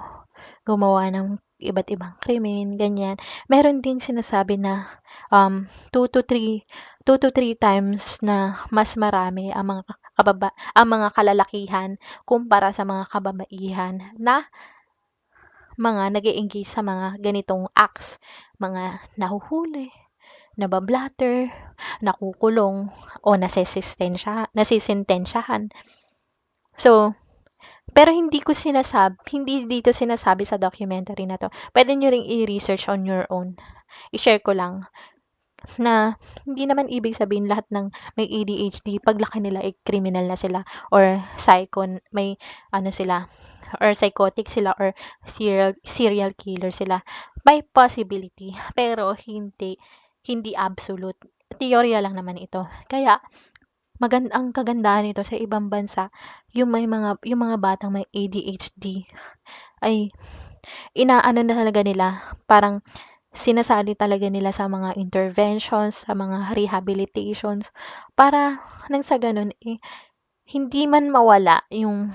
gumawa ng iba't ibang krimen, ganyan. Meron ding sinasabi na, 2 to 3 2 to 3 times na mas marami ang mga kalalakihan kumpara sa mga kababaihan na mga nag-e-engage sa mga ganitong acts, mga nahuhuli, naba-blatter, nakukulong o nasisintensyahan. So, pero hindi dito sinasabi sa documentary na 'to. Puwede niyo ring i-research on your own. I-share ko lang na hindi naman ibig sabihin lahat ng may ADHD paglaki nila ay kriminal na sila or may ano sila or psychotic sila or serial killer sila. May possibility, pero hindi absolute. Teorya lang naman ito. Kaya ang kagandahan nito sa ibang bansa, yung mga batang may ADHD ay inaano na talaga nila, parang sinasali talaga nila sa mga interventions, sa mga rehabilitations para nang sa gano'n, eh, hindi man mawala yung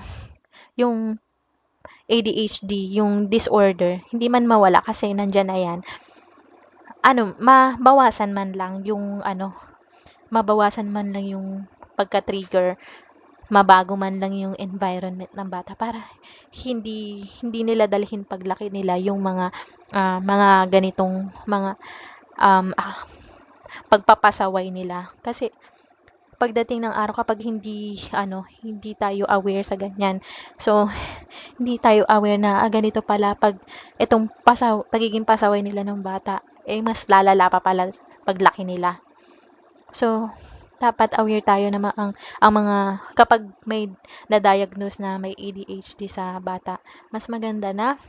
ADHD, yung disorder, hindi man mawala kasi nandiyan na 'yan, ano, mabawasan man lang yung pagka-trigger, mabago man lang yung environment ng bata para hindi hindi nila dalhin paglaki nila yung mga ganitong mga, um, ah, pagpapasaway nila. Kasi pagdating ng araw kapag hindi tayo aware sa ganyan, so hindi tayo aware na, ganito pala 'pag itong pagiging pasaway nila ng bata, eh, mas lalala pa pala paglaki nila. So, dapat aware tayo na ang mga kapag may na-diagnose na may ADHD sa bata, mas maganda na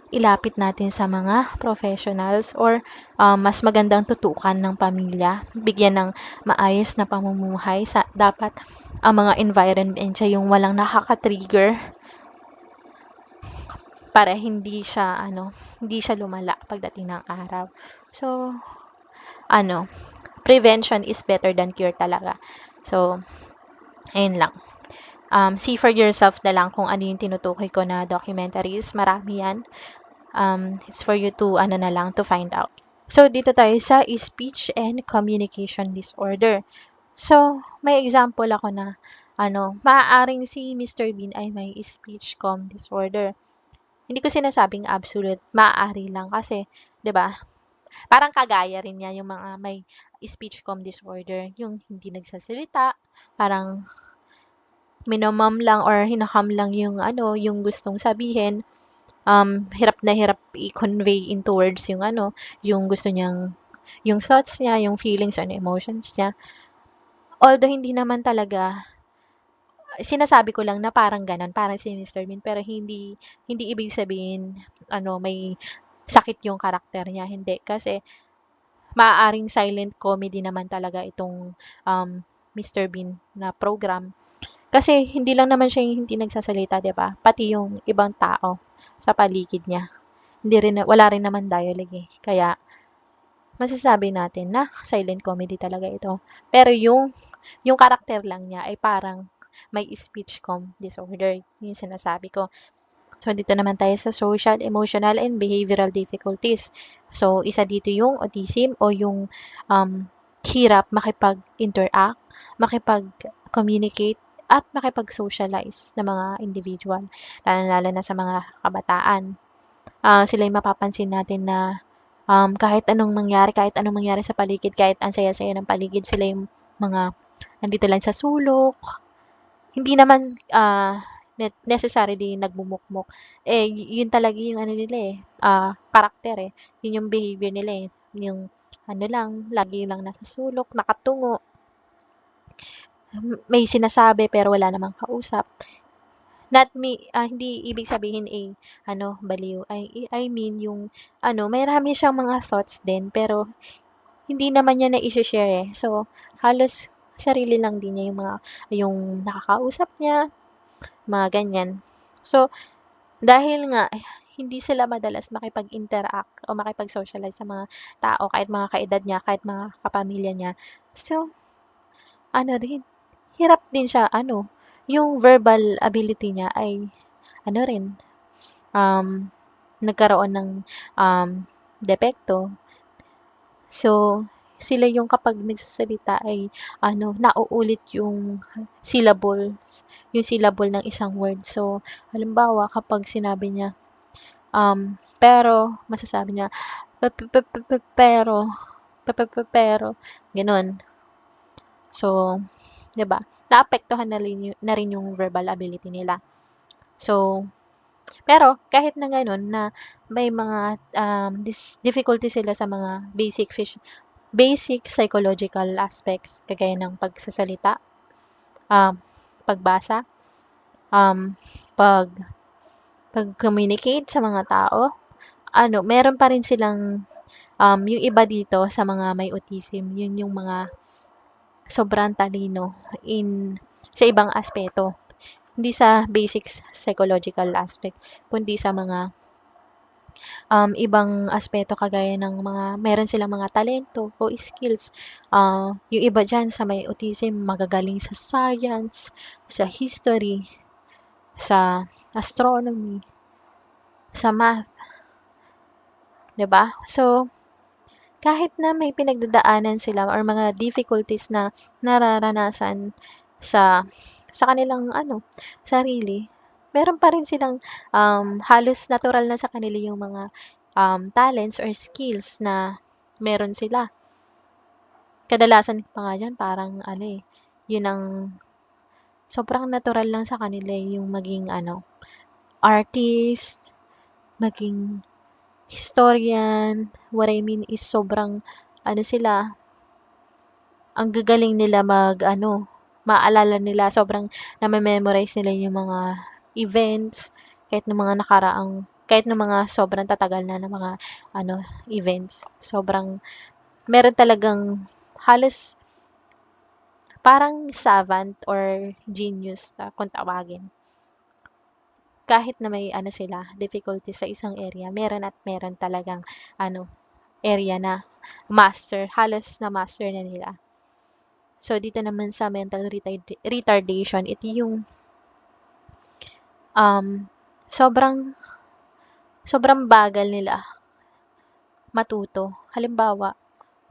ilapit natin sa mga professionals or mas magandang tutukan ng pamilya, bigyan ng maayos na pamumuhay. Dapat ang mga environment siya yung walang nakaka-trigger para hindi siya lumala pagdating ng araw. So, prevention is better than cure talaga. So, ayun lang. See for yourself na lang kung ano yung tinutukoy ko na documentaries. Marami yan. It's for you to, to find out. So, dito tayo sa speech and communication disorder. So, may example ako na, maaaring si Mr. Bean ay may speech com disorder. Hindi ko sinasabing absolute, maaari lang kasi, 'di ba? Parang kagaya rin niya yung mga may speech com disorder, yung hindi nagsasalita, parang minamam lang or hinaham lang yung gustong sabihin. Hirap na hirap i-convey into words yung gusto niyang, yung thoughts niya, yung feelings and emotions niya. Although hindi naman talaga, sinasabi ko lang na parang ganon, parang si Mr. Bean, pero hindi ibig sabihin, may sakit yung karakter niya. Hindi. Kasi, maaaring silent comedy naman talaga itong Mr. Bean na program. Kasi hindi lang naman siya yung hindi nagsasalita, 'di ba? Pati yung ibang tao sa paligid niya. Wala rin naman dialogue eh. Kaya masasabi natin na silent comedy talaga ito. Pero yung karakter lang niya ay parang may speech com disorder. Yung sinasabi ko. So, dito naman tayo sa social, emotional, and behavioral difficulties. So, isa dito yung autism o yung hirap makipag-interact, makipag-communicate, at makipag-socialize na mga individual, lalo na sa mga kabataan. Sila yung mapapansin natin na kahit anong mangyari sa paligid, kahit ang saya-saya ng paligid, sila yung mga nandito lang sa sulok, hindi naman necessarily nagmumukmok. Yun talaga yung nila karakter eh. Yun yung behavior nila eh. Yung lang, lagi lang nasa sulok, nakatungo. May sinasabi pero wala namang kausap. Hindi ibig sabihin baliw. I mean yung may marami siyang mga thoughts din pero hindi naman niya na-i-share eh. So, halos sarili lang din niya yung nakakausap niya, mga ganyan. So, dahil nga hindi sila madalas makipag-interact o makipag-socialize sa mga tao, kahit mga kaedad niya, kahit mga kapamilya niya. So, rin, hirap din siya, yung verbal ability niya ay, rin, nagkaroon ng depekto. So, sila yung kapag nagsasalita ay nauulit yung syllable ng isang word. So, halimbawa kapag sinabi niya pero masasabi niya pero gano'n. So, 'di ba? Naapektuhan na rin yung verbal ability nila. So, pero kahit na gano'n na may mga difficulty sila sa mga basic psychological aspects kagaya ng pagsasalita, pagbasa, pag-communicate sa mga tao. Meron pa rin silang yung iba dito sa mga may autism, yun yung mga sobrang talino sa ibang aspeto. Hindi sa basic psychological aspect, kundi sa mga ibang aspeto kagaya ng meron silang mga talento o skills. Yung iba dyan sa may autism, magagaling sa science, sa history, sa astronomy, sa math. 'Di ba? So, kahit na may pinagdadaanan sila or mga difficulties na nararanasan sa kanilang sarili, meron pa rin silang halos natural na sa kanila yung mga talents or skills na meron sila. Kadalasan pa nga dyan, parang yun ang sobrang natural lang sa kanila yung maging artist, maging historian. What I mean is sobrang sila, ang gagaling nila maalala nila, sobrang na-memorize nila yung mga events, kahit ng mga nakaraang kahit ng mga sobrang tatagal na ng mga events. Sobrang meron talagang halos parang savant or genius na kung tawagin. Kahit na may sila, difficulty sa isang area, meron at meron talagang area na halos na master na nila. So, dito naman sa mental retardation, ito yung sobrang bagal nila matuto. Halimbawa,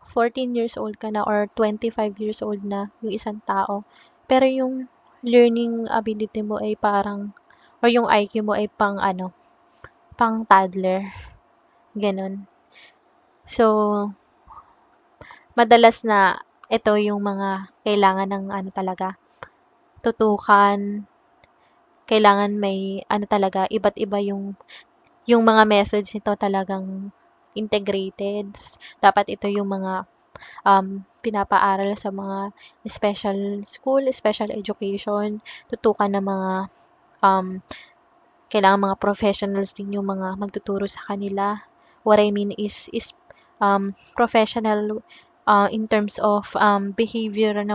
14 years old ka na or 25 years old na yung isang tao, pero yung learning ability mo ay parang, or yung IQ mo ay pang toddler. Ganon. So, madalas na ito yung mga kailangan ng talaga, tutukan, kailangan may talaga, iba't iba yung mga methods nito talagang integrated. Dapat ito yung mga pinapaaral sa mga special school, special education, tutukan ng mga kailangan mga professionals din yung mga magtuturo sa kanila. What I mean is professional in terms of behavior ng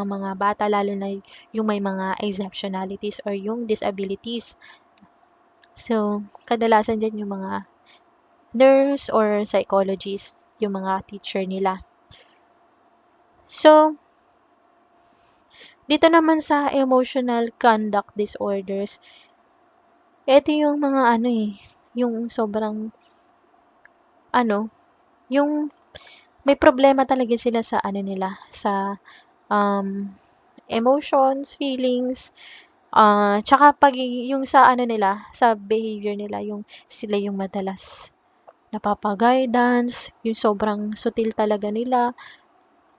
mga bata, lalo na yung may mga exceptionalities or yung disabilities. So, kadalasan dyan yung mga nurse or psychologist, yung mga teacher nila. So, dito naman sa emotional conduct disorders, ito yung mga yung sobrang yung may problema talaga sila sa nila, sa emotions, feelings, tsaka yung sa nila, sa behavior nila, yung sila yung madalas napapa-guidance, yung sobrang sutil talaga nila,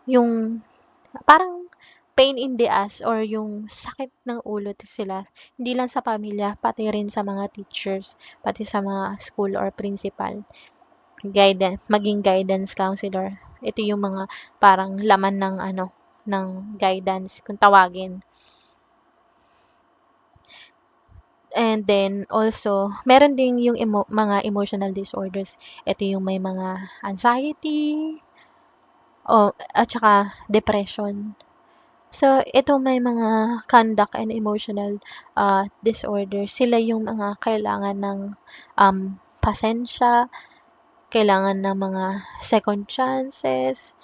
yung parang pain in the ass or yung sakit ng ulo sila, hindi lang sa pamilya, pati rin sa mga teachers, pati sa mga school or principal, maging guidance counselor. Ito yung mga parang laman ng ng guidance kung tawagin. And then also, meron ding yung mga emotional disorders. Ito yung may mga anxiety, at saka depression. So, ito may mga conduct and emotional disorder. Sila yung mga kailangan ng pasensya, kailangan ng mga second chances.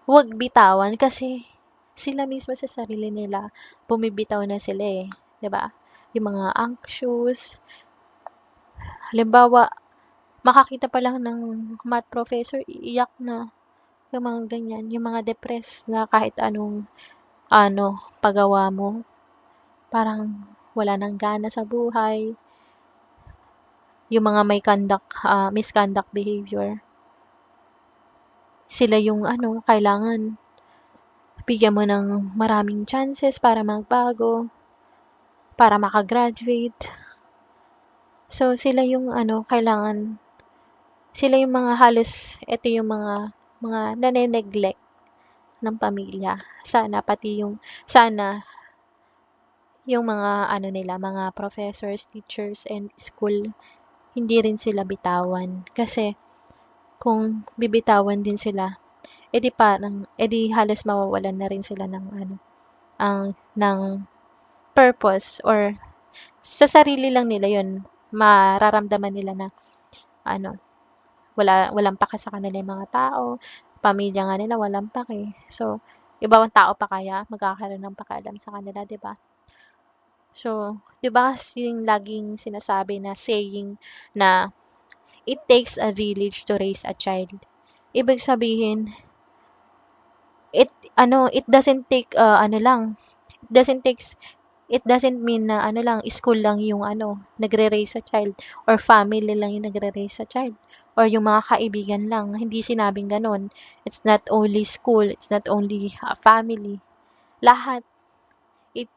Huwag bitawan kasi sila mismo sa sarili nila, bumibitaw na sila eh. 'Di ba? Yung mga anxious. Halimbawa, makakita pa lang ng math professor, iiyak na. Yung mga ganyan. Yung mga depressed na kahit anong pagawa mo, parang wala nang gana sa buhay. Yung mga may misconduct behavior, sila yung kailangan bigyan mo ng maraming chances para magbago, para makagraduate. So, sila yung kailangan, sila yung mga halos, ito yung mga nane-neglect ng pamilya. Sana yung mga nila, mga professors, teachers, and school, hindi rin sila bitawan. Kasi, kung bibitawan din sila, edi halos mawawalan na rin sila ng ng purpose, or sa sarili lang nila yun, mararamdaman nila na walang pake sa kanila yung mga tao, pamilya nga nila walang pake. So, ibang tao pa kaya magkakaroon ng pakialam sa kanila, 'di ba? So, 'di ba yung laging sinasabi na saying na it takes a village to raise a child. Ibig sabihin, it doesn't take it doesn't takes it doesn't mean na lang, school lang yung nagre-raise a child, or family lang yung nagre-raise a child, or yung mga kaibigan lang. Hindi sinabing gano'n. It's not only school, it's not only a family. Lahat. It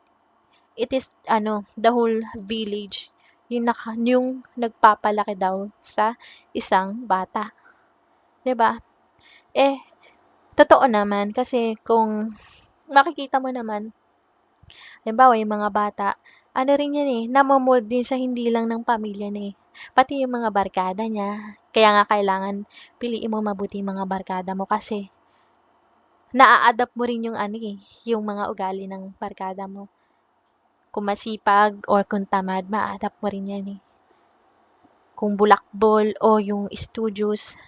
it is the whole village yung nagpapalaki daw sa isang bata. 'Di ba? Eh, totoo naman kasi kung makikita mo naman, halimbawa yung mga bata, ano rin yan, eh, namo-mold din siya hindi lang ng pamilya niya, eh, pati yung mga barkada niya. Kaya nga kailangan piliin mo mabuti yung mga barkada mo kasi naa-adapt mo rin yung ano, eh, yung mga ugali ng barkada mo. Kung masipag or kung tamad, maa-adapt mo rin yan, eh. Kung bulakbol o yung studious,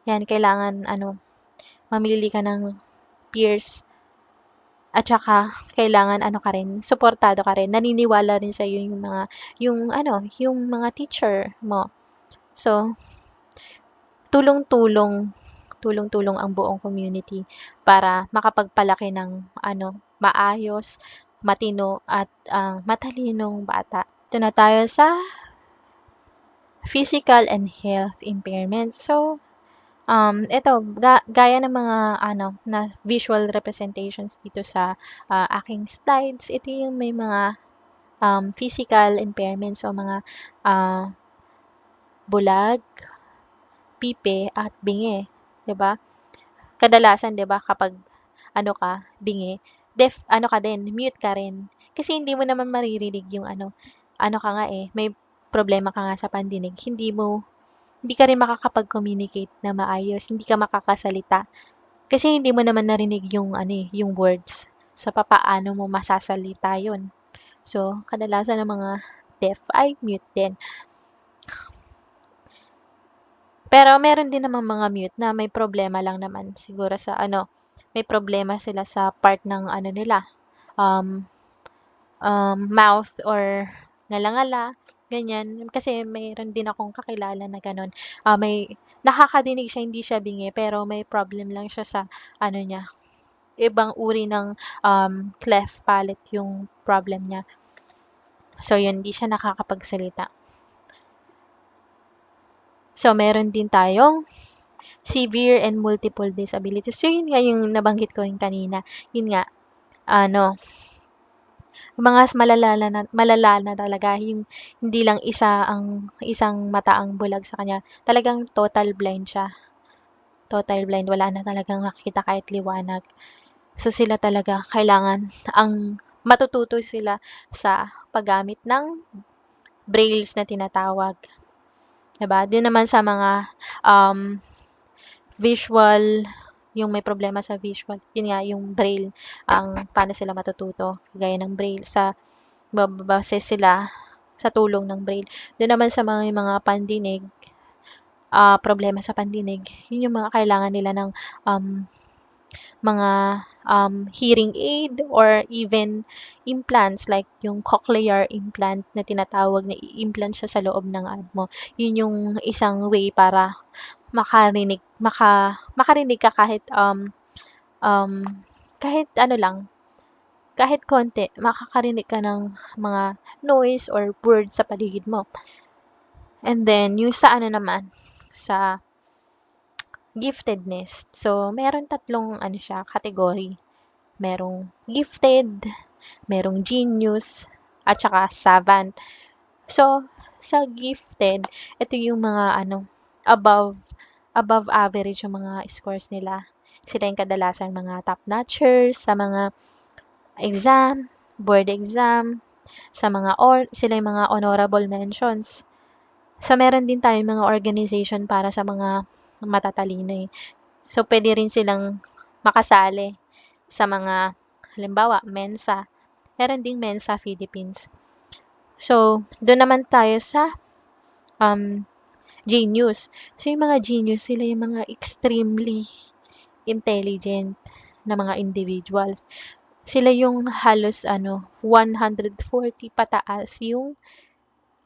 yan kailangan ano, mamili ka ng peers at saka kailangan ano ka rin, suportado ka rin. Naniniwala rin sa'yo yung mga teacher mo. So, tulong-tulong tulong-tulong ang buong community para makapagpalaki ng ano, maayos, matino at matalinong bata. Ito na tayo sa physical and health impairment. So, ito gaya ng mga ano na visual representations dito sa aking slides, ito yung may mga physical impairments o mga bulag, pipi at bingi, 'di ba? Kadalasan 'di ba kapag ano ka, bingi, deaf ano ka din, mute ka rin. Kasi hindi mo naman maririnig yung ano ka nga eh, may problema ka nga sa pandinig, hindi ka rin makakapag-communicate na maayos, hindi ka makakasalita. Kasi hindi mo naman narinig yung ano eh, yung words. So, papaano mo masasalita yun? So, kadalasan ng mga deaf ay mute din. Pero meron din namang mga mute na may problema lang naman siguro sa ano, may problema sila sa part ng ano nila, um, mouth or ngala-ngala, ganyan. Kasi mayroon din akong kakilala na gano'n. May nakakadinig siya, hindi siya bingi, pero may problem lang siya sa ano niya, ibang uri ng cleft palate yung problem niya. So, yun, hindi siya nakakapagsalita. So, meron din tayong severe and multiple disabilities. So, yun nga yung nabanggit ko rin kanina. Yun nga, ano, mga malala na talaga, yung hindi lang isang mata ang bulag sa kanya. Talagang total blind siya. Total blind, wala na talagang makikita kahit liwanag. So, sila talaga kailangan matututo sila sa paggamit ng brailles na tinatawag. 'Di ba? Din naman sa mga visual, yung may problema sa visual, yun nga yung braille, paano sila matututo, gaya ng braille base sila sa tulong ng braille. Doon naman sa mga pandinig, problema sa pandinig, yun yung mga kailangan nila ng mga hearing aid or even implants like yung cochlear implant na tinatawag, na i-implant siya sa loob ng ano mo. Yun yung isang way para makarinig ka kahit ano lang, kahit konti, makakarinig ka ng mga noise or words sa paligid mo. And then, yung sa ano naman, sa giftedness. So, meron tatlong ano siya, category. Merong gifted, merong genius, at saka savant. So, sa gifted, ito yung mga above average yung mga scores nila. Sila yung kadalasan mga top-notchers sa mga exam, board exam, sila yung mga honorable mentions. So, meron din tayong mga organization para sa mga matatalino eh. So, pwede rin silang makasali sa mga, halimbawa, Mensa. Meron ding Mensa Philippines. So, doon naman tayo sa genius. So, yung mga genius, sila yung mga extremely intelligent na mga individuals. Sila yung halos 140 pataas yung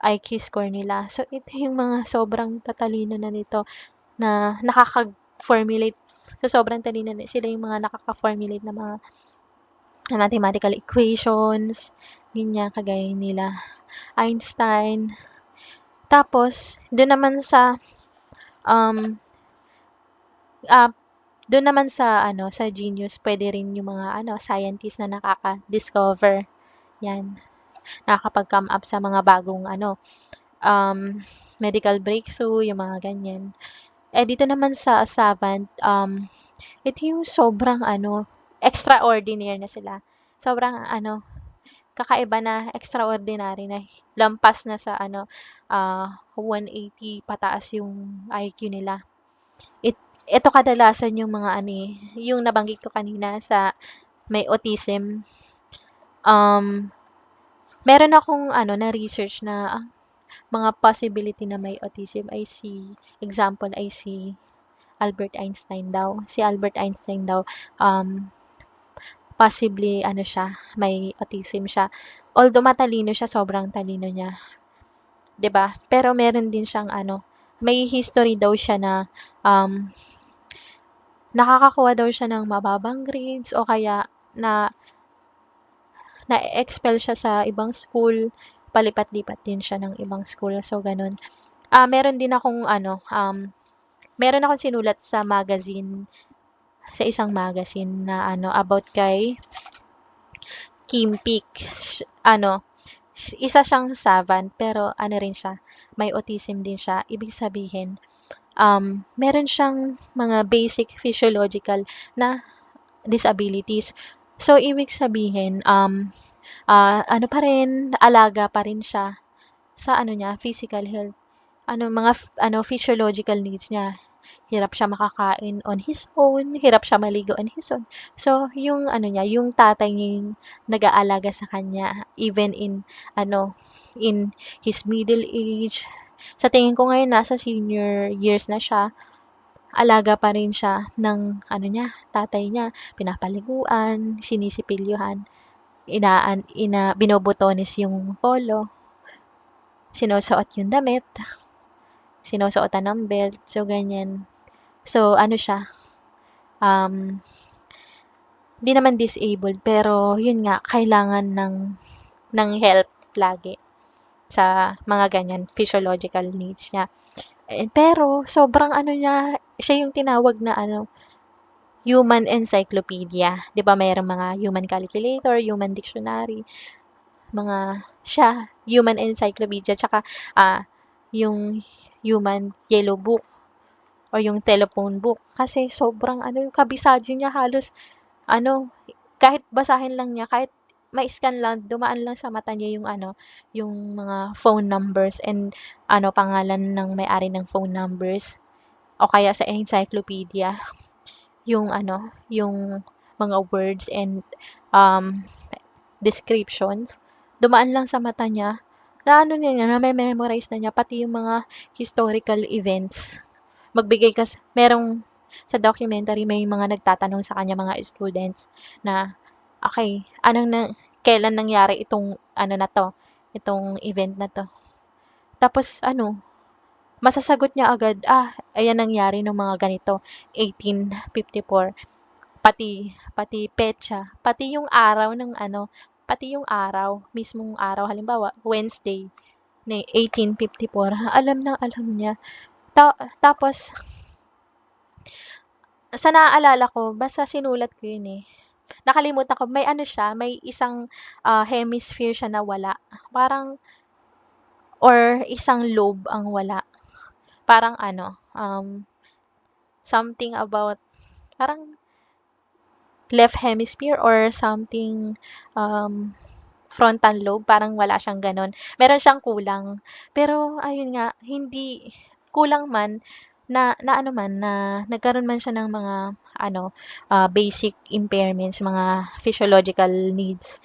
IQ score nila. So, ito yung mga sobrang tatalino na nito na nakaka-formulate sa sobrang talino na sila yung mga nakaka-formulate ng mga mathematical equations, ganyan, kagaya nila Einstein. Tapos, doon naman sa sa genius, pwede rin yung mga scientist na nakaka-discover. Yan, nakakapag-come up sa mga bagong medical breakthrough, yung mga ganyan. Dito naman sa savant, ito yung sobrang extraordinary na sila. Sobrang kakaiba na, extraordinary na, lampas na sa 180 pataas yung IQ nila. Ito kadalasan yung mga yung nabanggit ko kanina sa may autism. Meron akong na-research na mga possibility na may autism ay example ay si Albert Einstein daw. Si Albert Einstein daw, possibly siya, may autism siya. Although matalino siya, sobrang talino niya, 'di ba? Pero meron din siyang may history daw siya na nakakakuha daw siya ng mababang grades o kaya na-expel siya sa ibang school, palipat-lipat din siya ng ibang school. So ganun. Meron din akong meron akong sinulat sa isang magazine na about kay Kim Peek. Isa siyang savant pero rin siya, may autism din siya. Ibig sabihin, meron siyang mga basic physiological na disabilities. So, ibig sabihin, pa rin, alaga pa rin siya sa niya, physical health. Mga physiological needs niya. Hirap siya makakain on his own, hirap siya maligo on his own. So, yung niya, yung tatay niya yung nag-aalaga sa kanya, even in his middle age. Sa tingin ko ngayon, nasa senior years na siya, alaga pa rin siya ng niya, tatay niya, pinapaliguan, sinisipilyuhan, binobotones yung polo, sinusuot yung damit, sinusuotan ng belt, so ganyan. So, siya, di naman disabled, pero yun nga, kailangan ng help lagi sa mga ganyan, physiological needs niya. Pero, sobrang niya, siya yung tinawag na human encyclopedia. Di ba mayroong mga human calculator, human dictionary, human encyclopedia, tsaka yung human yellow book or yung telephone book. Kasi sobrang kabisado niya, halos kahit basahin lang niya, kahit ma-scan lang, dumaan lang sa mata niya yung mga phone numbers and pangalan ng may-ari ng phone numbers o kaya sa encyclopedia, yung yung mga words and descriptions, dumaan lang sa mata niya, na niya, na-memorize na niya, pati yung mga historical events. Merong sa documentary, may mga nagtatanong sa kanya, mga students, na, okay, kailan nangyari itong, itong event na to? Tapos, masasagot niya agad, ayan nangyari ng mga ganito, 1854. Pati petsa, pati yung araw mismong araw, halimbawa, Wednesday, na 1854, alam niya. Tapos, sa naaalala ko, basta sinulat ko yun nakalimutan ko, may may isang hemisphere siya na wala. Parang, or isang lobe ang wala. Parang something about, parang left hemisphere or something, frontal lobe, parang wala siyang ganon. Meron siyang kulang. Pero, ayun nga, hindi, kulang man, na nagkaroon man siya ng mga, basic impairments, mga physiological needs,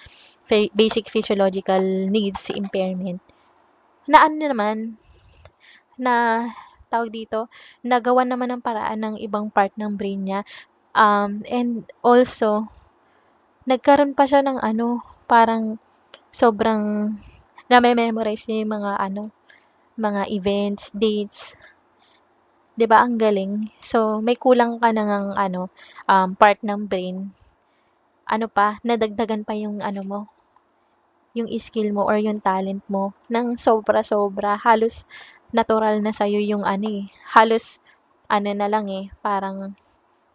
basic physiological needs impairment. Na naman, na, tawag dito, nagawan naman ng paraan ng ibang part ng brain niya. And also, nagkaroon pa siya ng parang sobrang name-memorize niya yung mga events, dates. 'Di ba ang galing? So, may kulang ka na ngang part ng brain. Nadagdagan pa yung mo, yung skill mo or yung talent mo ng sobra-sobra. Halos natural na sa'yo yung halos na lang parang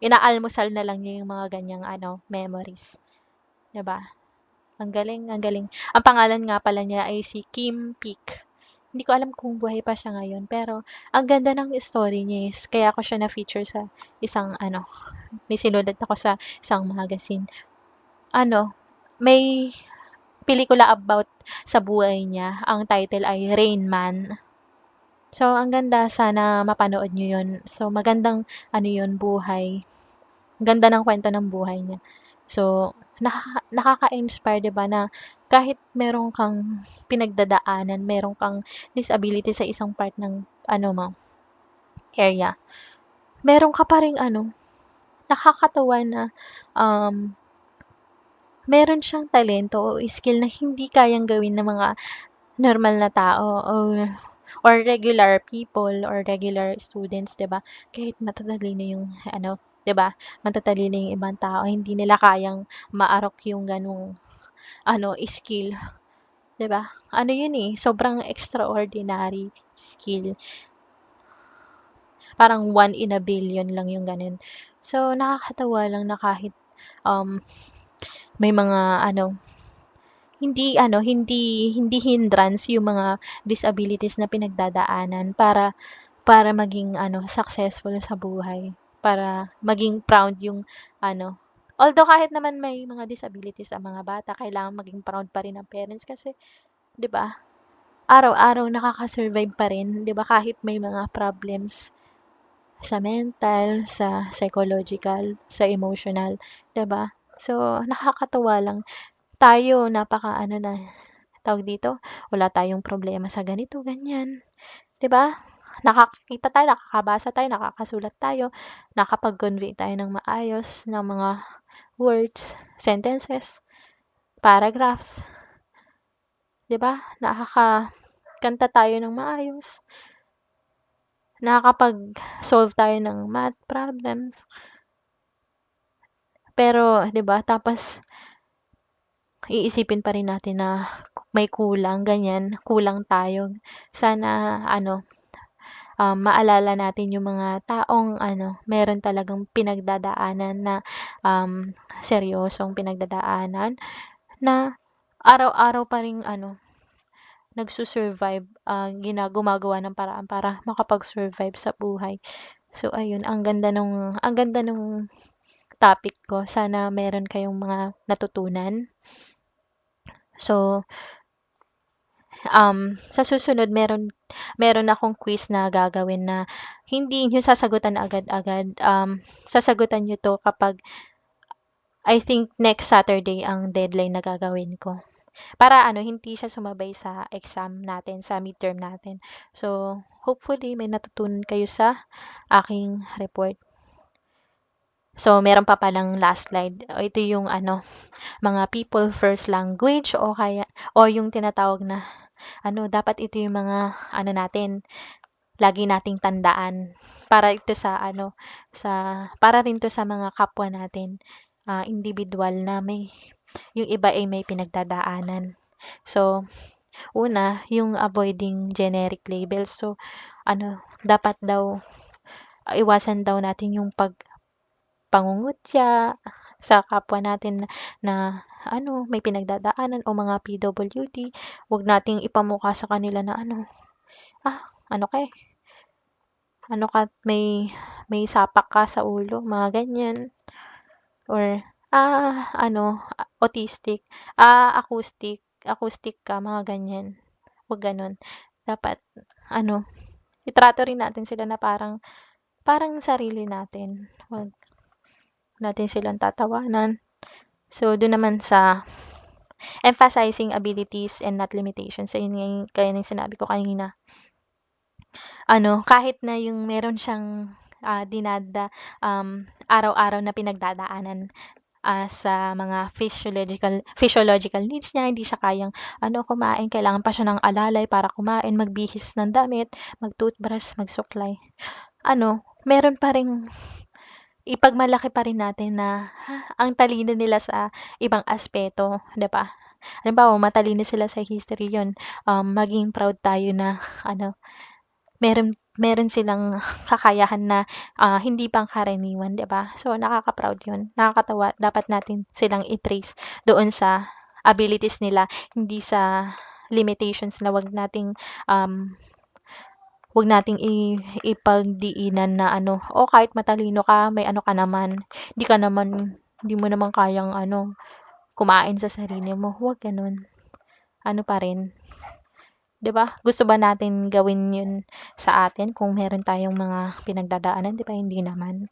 inaalmusal na lang niya yung mga ganyang memories. 'Di ba? Ang galing, ang galing. Ang pangalan nga pala niya ay si Kim Peek. Hindi ko alam kung buhay pa siya ngayon, pero ang ganda ng story niya kaya ko siya na-feature sa isang may sinulat ako sa isang magazine. May pelikula about sa buhay niya. Ang title ay Rain Man. So, ang ganda, sana mapanood niyo 'yun. So, magandang ano 'yun, buhay. Ganda ng kwento ng buhay niya. So, nakaka-inspire 'di ba na kahit meron kang pinagdadaanan, meron kang disability sa isang part ng ano mo, area, meron ka pa ring ano, nakakatuwa na, um, meron siyang talento o skill na hindi kayang gawin ng mga normal na tao or regular people or regular students, 'di ba? Kahit matatalino yung ano, 'di ba? Matatalino yung ibang tao, hindi nila kayang maarok yung ganung ano, skill, 'di ba? Ano yun eh, sobrang extraordinary skill. Parang 1 in a billion lang yung ganun. So, nakakatawa lang na kahit um, may mga ano, hindi hindi hindrance yung mga disabilities na pinagdadaanan para maging ano, successful sa buhay, para maging proud yung ano, although kahit naman may mga disabilities ang mga bata, kailangan maging proud pa rin ang parents kasi 'di ba, araw-araw nakaka-survive pa rin, 'di ba, kahit may mga problems sa mental, sa psychological, sa emotional, 'di ba? So, nakakatuwa lang. Tayo napaka-ano na, tawag dito, wala tayong problema sa ganito, ganyan, 'di ba? Nakakakita tayo, nakakabasa tayo, nakakasulat tayo, nakakapag-convey tayo ng maayos ng mga words, sentences, paragraphs, 'di ba? Nakakakanta tayo ng maayos, nakakapag-solve tayo ng math problems. Pero 'di ba, tapos iisipin pa rin natin na may kulang, ganyan, kulang tayo. Sana ano, maalala natin yung mga taong ano, meron talagang pinagdadaanan na seryosong pinagdadaanan na araw-araw pa ring ano, nagsu-survive, gumagawa ng paraan para makapag-survive sa buhay. So ayun, ang ganda nung topic ko. Sana meron kayong mga natutunan. So, sa susunod meron akong quiz na gagawin na hindi niyo sasagutan agad-agad. Sasagutan niyo 'to kapag I think next Saturday ang deadline na gagawin ko. Para ano, hindi siya sumabay sa exam natin, sa midterm natin. So, hopefully may natutunan kayo sa aking report. So, meron pa palang last slide. Ito yung ano, mga people first language o yung tinatawag na ano, dapat ito yung mga ano natin, lagi nating tandaan para ito sa ano, para rin 'to sa mga kapwa natin, individual na yung iba ay may pinagdadaanan. So, una, yung avoiding generic labels. So, ano, dapat daw iwasan daw natin yung pangungutya sa kapwa natin na ano, may pinagdadaanan o mga PWD. Huwag nating ipamukha sa kanila na ano, ano ka eh, ano ka, may sapak ka sa ulo, mga ganyan. Or, ano, autistic, acoustic ka, mga ganyan. Huwag ganun. Dapat, ano, itrato rin natin sila na parang sarili natin. Huwag natin silang tatawanan. So, dun naman sa emphasizing abilities and not limitations. So, yun nga yung kaya ng sinabi ko kanina. Ano, kahit na yung meron siyang araw-araw na pinagdadaanan sa mga physiological needs niya, hindi siya kayang ano, kumain, kailangan pa siya ng alalay para kumain, magbihis ng damit, mag-toothbrush, magsuklay. Ano, meron pa ring ipagmalaki pa rin natin na ang talino nila sa ibang aspeto, 'di ba? Halimbawa, matalino sila sa history, yun, maging proud tayo na ano, meron silang kakayahan na hindi pangkaraniwan, 'di ba? So, nakaka-proud yun, nakakatawa. Dapat natin silang i-praise doon sa abilities nila, hindi sa limitations na wag nating ipagdiinan na ano, o kahit matalino ka, may ano ka naman, hindi mo naman kayang ano, kumain sa sarili mo, huwag gano'n. ano pa rin, 'di ba? Gusto ba natin gawin 'yun sa atin kung meron tayong mga pinagdadaanan, 'di ba? Hindi naman.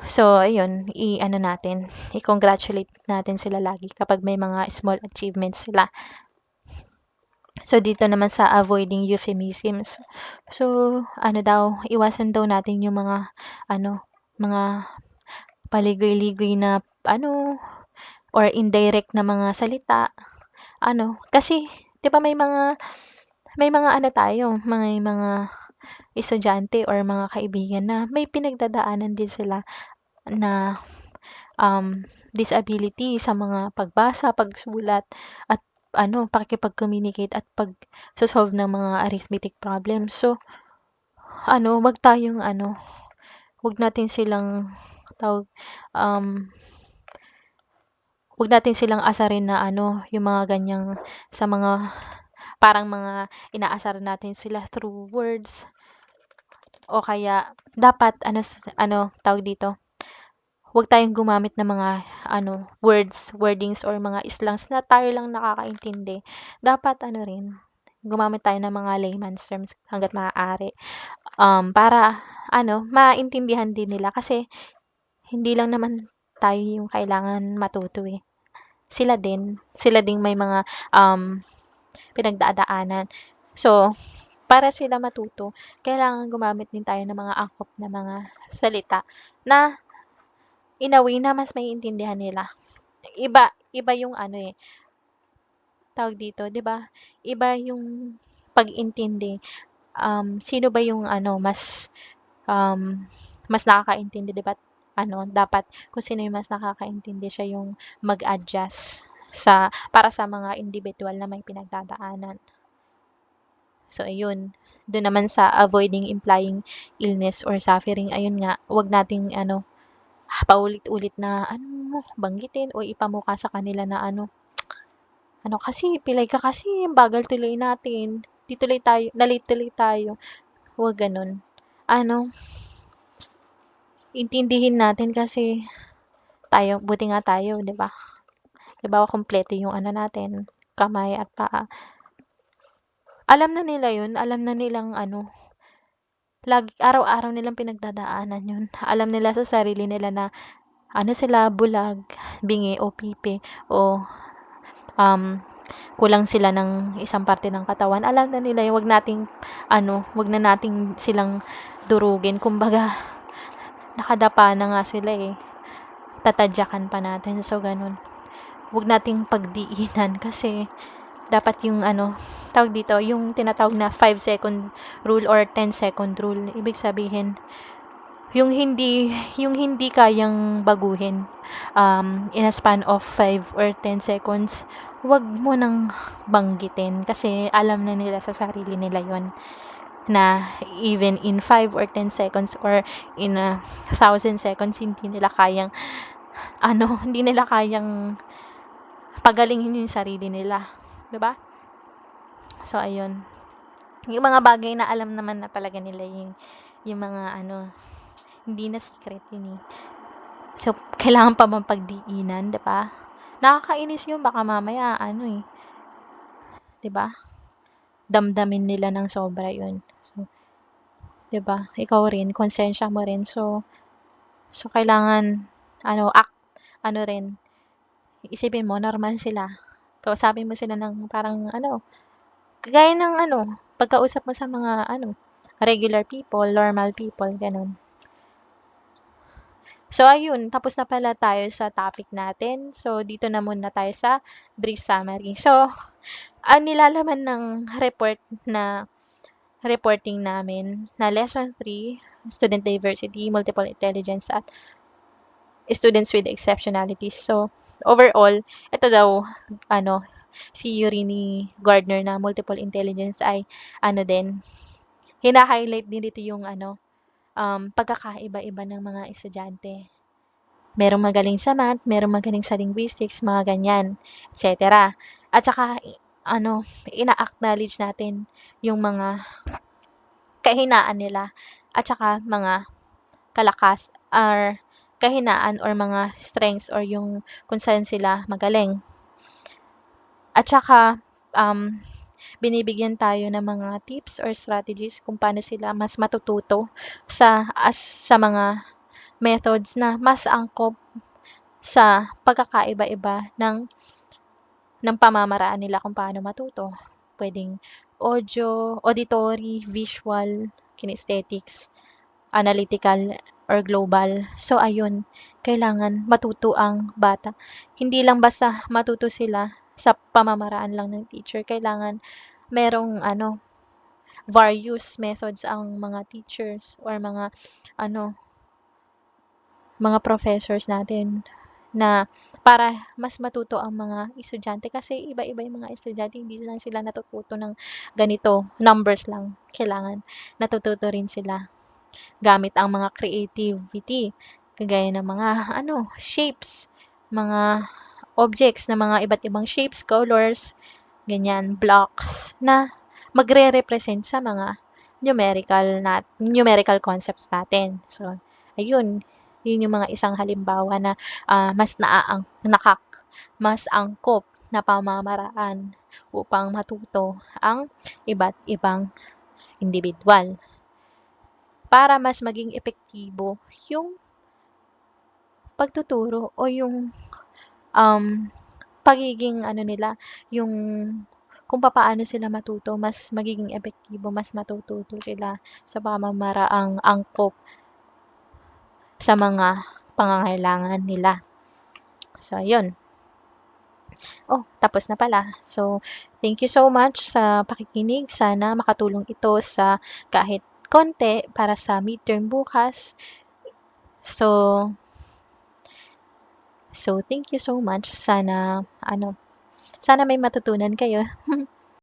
So, ayun, i-ano natin, i-congratulate natin sila lagi kapag may mga small achievements sila. So, dito naman sa avoiding euphemisms. So, ano daw, iwasan daw natin yung mga, ano, mga paligoy-ligoy na, ano, or indirect na mga salita. Ano, kasi, di ba may mga ano tayo, may mga estudyante or mga kaibigan na may pinagdadaanan din sila na disability sa mga pagbasa, pagsulat, at ano, pakikipag-communicate at pag-solve ng mga arithmetic problems. So, ano, wag natin silang tawag, um, wag natin silang asarin na ano, yung mga ganyang sa mga parang mga inaasar natin sila through words o kaya dapat ano tawag dito, huwag tayong gumamit ng mga ano, wordings or mga slangs na tayo lang nakakaintindi. Dapat ano rin, gumamit tayo ng mga layman's terms hangga't maaari. Para ano, maintindihan din nila kasi hindi lang naman tayo yung kailangan matuto eh. Sila din may mga pinagdadaanan. So, para sila matuto, kailangan gumamit din tayo ng mga angkop na mga salita na in a way na mas maiintindihan nila. Iba yung ano eh, tawag dito, 'di ba? Iba yung pag-intindi. Sino ba yung ano mas nakakaintindi, 'di ba? Ano, dapat kung sino yung mas nakakaintindi siya yung mag-adjust para sa mga individual na may pinagdadaanan. So ayun, doon naman sa avoiding implying illness or suffering, ayun nga, 'wag nating ano, paulit-ulit na ano, banggitin o ipamukha sa kanila na ano kasi, pilay ka kasi, bagal tuloy natin, 'di tuloy tayo na-late tuloy tayo, huwag gano'n. Ano, intindihin natin kasi buti nga tayo, 'di ba? Halimbawa kumpleto yung ano natin, kamay at paa. Alam na nila 'yun, alam na nilang ano, araw-araw nilang pinagdadaanan 'yun. Alam nila sa sarili nila na ano sila, bulag, bingi o pipi o um, kulang sila ng isang parte ng katawan. Alam na nila 'yun, 'wag na nating silang durugin. Kumbaga, nakadapa na nga sila eh. Tatadyakan pa natin. So, ganun. 'Wag nating pagdiinan kasi dapat yung ano, tawag dito, yung tinatawag na 5-second rule or 10-second rule. Ibig sabihin, yung hindi kayang baguhin in a span of 5 or 10 seconds, wag mo nang banggitin kasi alam na nila sa sarili nila yon na even in 5 or 10 seconds or in 1,000 seconds hindi nila kayang pagalingin yung sarili nila, 'di ba? So ayun, yung mga bagay na alam naman na talaga nila yung mga ano, hindi na secret yun eh. So, kailangan pa bang pagdiinan, 'di ba? Nakakainis yun, baka mamaya ano eh, 'di ba? Damdamin nila ng sobra yun. So, 'di ba? Ikaw rin, konsensya mo rin. So kailangan ano rin, isipin mo normal sila. Kausapin mo sila ng parang ano, kagaya ng ano, pagkausap mo sa mga ano, regular people, normal people, ganun. So, ayun, tapos na pala tayo sa topic natin. So, dito na muna tayo sa brief summary. So, ang nilalaman ng reporting namin na Lesson 3, Student Diversity, Multiple Intelligence at Students with Exceptionalities. So, overall, ito daw, theory ni Gardner na multiple intelligence ay, hina-highlight din dito yung pagkakaiba-iba ng mga estudyante. Merong magaling sa math, merong magaling sa linguistics, mga ganyan, etc. At saka, ina-acknowledge natin yung mga kahinaan nila at saka mga kahinaan or mga strengths or yung kung saan sila magaling. At saka, binibigyan tayo ng mga tips or strategies kung paano sila mas matututo sa mga methods na mas angkop sa pagkakaiba-iba ng pamamaraan nila kung paano matuto. Puwedeng audio, auditory, visual, kinesthetics, analytical, or global. So ayun, kailangan matuto ang bata. Hindi lang basta matuto sila sa pamamaraan lang ng teacher, kailangan merong various methods ang mga teachers or mga professors natin na para mas matuto ang mga estudyante kasi iba-iba yung mga estudyante, hindi lang sila natututo ng ganito, numbers lang. Kailangan natututo rin sila gamit ang mga creativity, kagaya ng mga shapes, mga objects na mga iba't ibang shapes, colors, ganyan, blocks na magre-represent sa mga numerical concepts natin. So, ayun, yun yung mga isang halimbawa na mas angkop na pamamaraan upang matuto ang iba't ibang individual para mas maging epektibo yung pagtuturo o yung pagiging nila, yung kung papaano sila matuto, mas magiging epektibo, mas matututo sila sa pamamaraang angkop sa mga pangangailangan nila. So, ayun. Oh, tapos na pala. So, thank you so much sa pakikinig. Sana makatulong ito sa kahit konti para sa midterm bukas. So, thank you so much. Sana may matutunan kayo.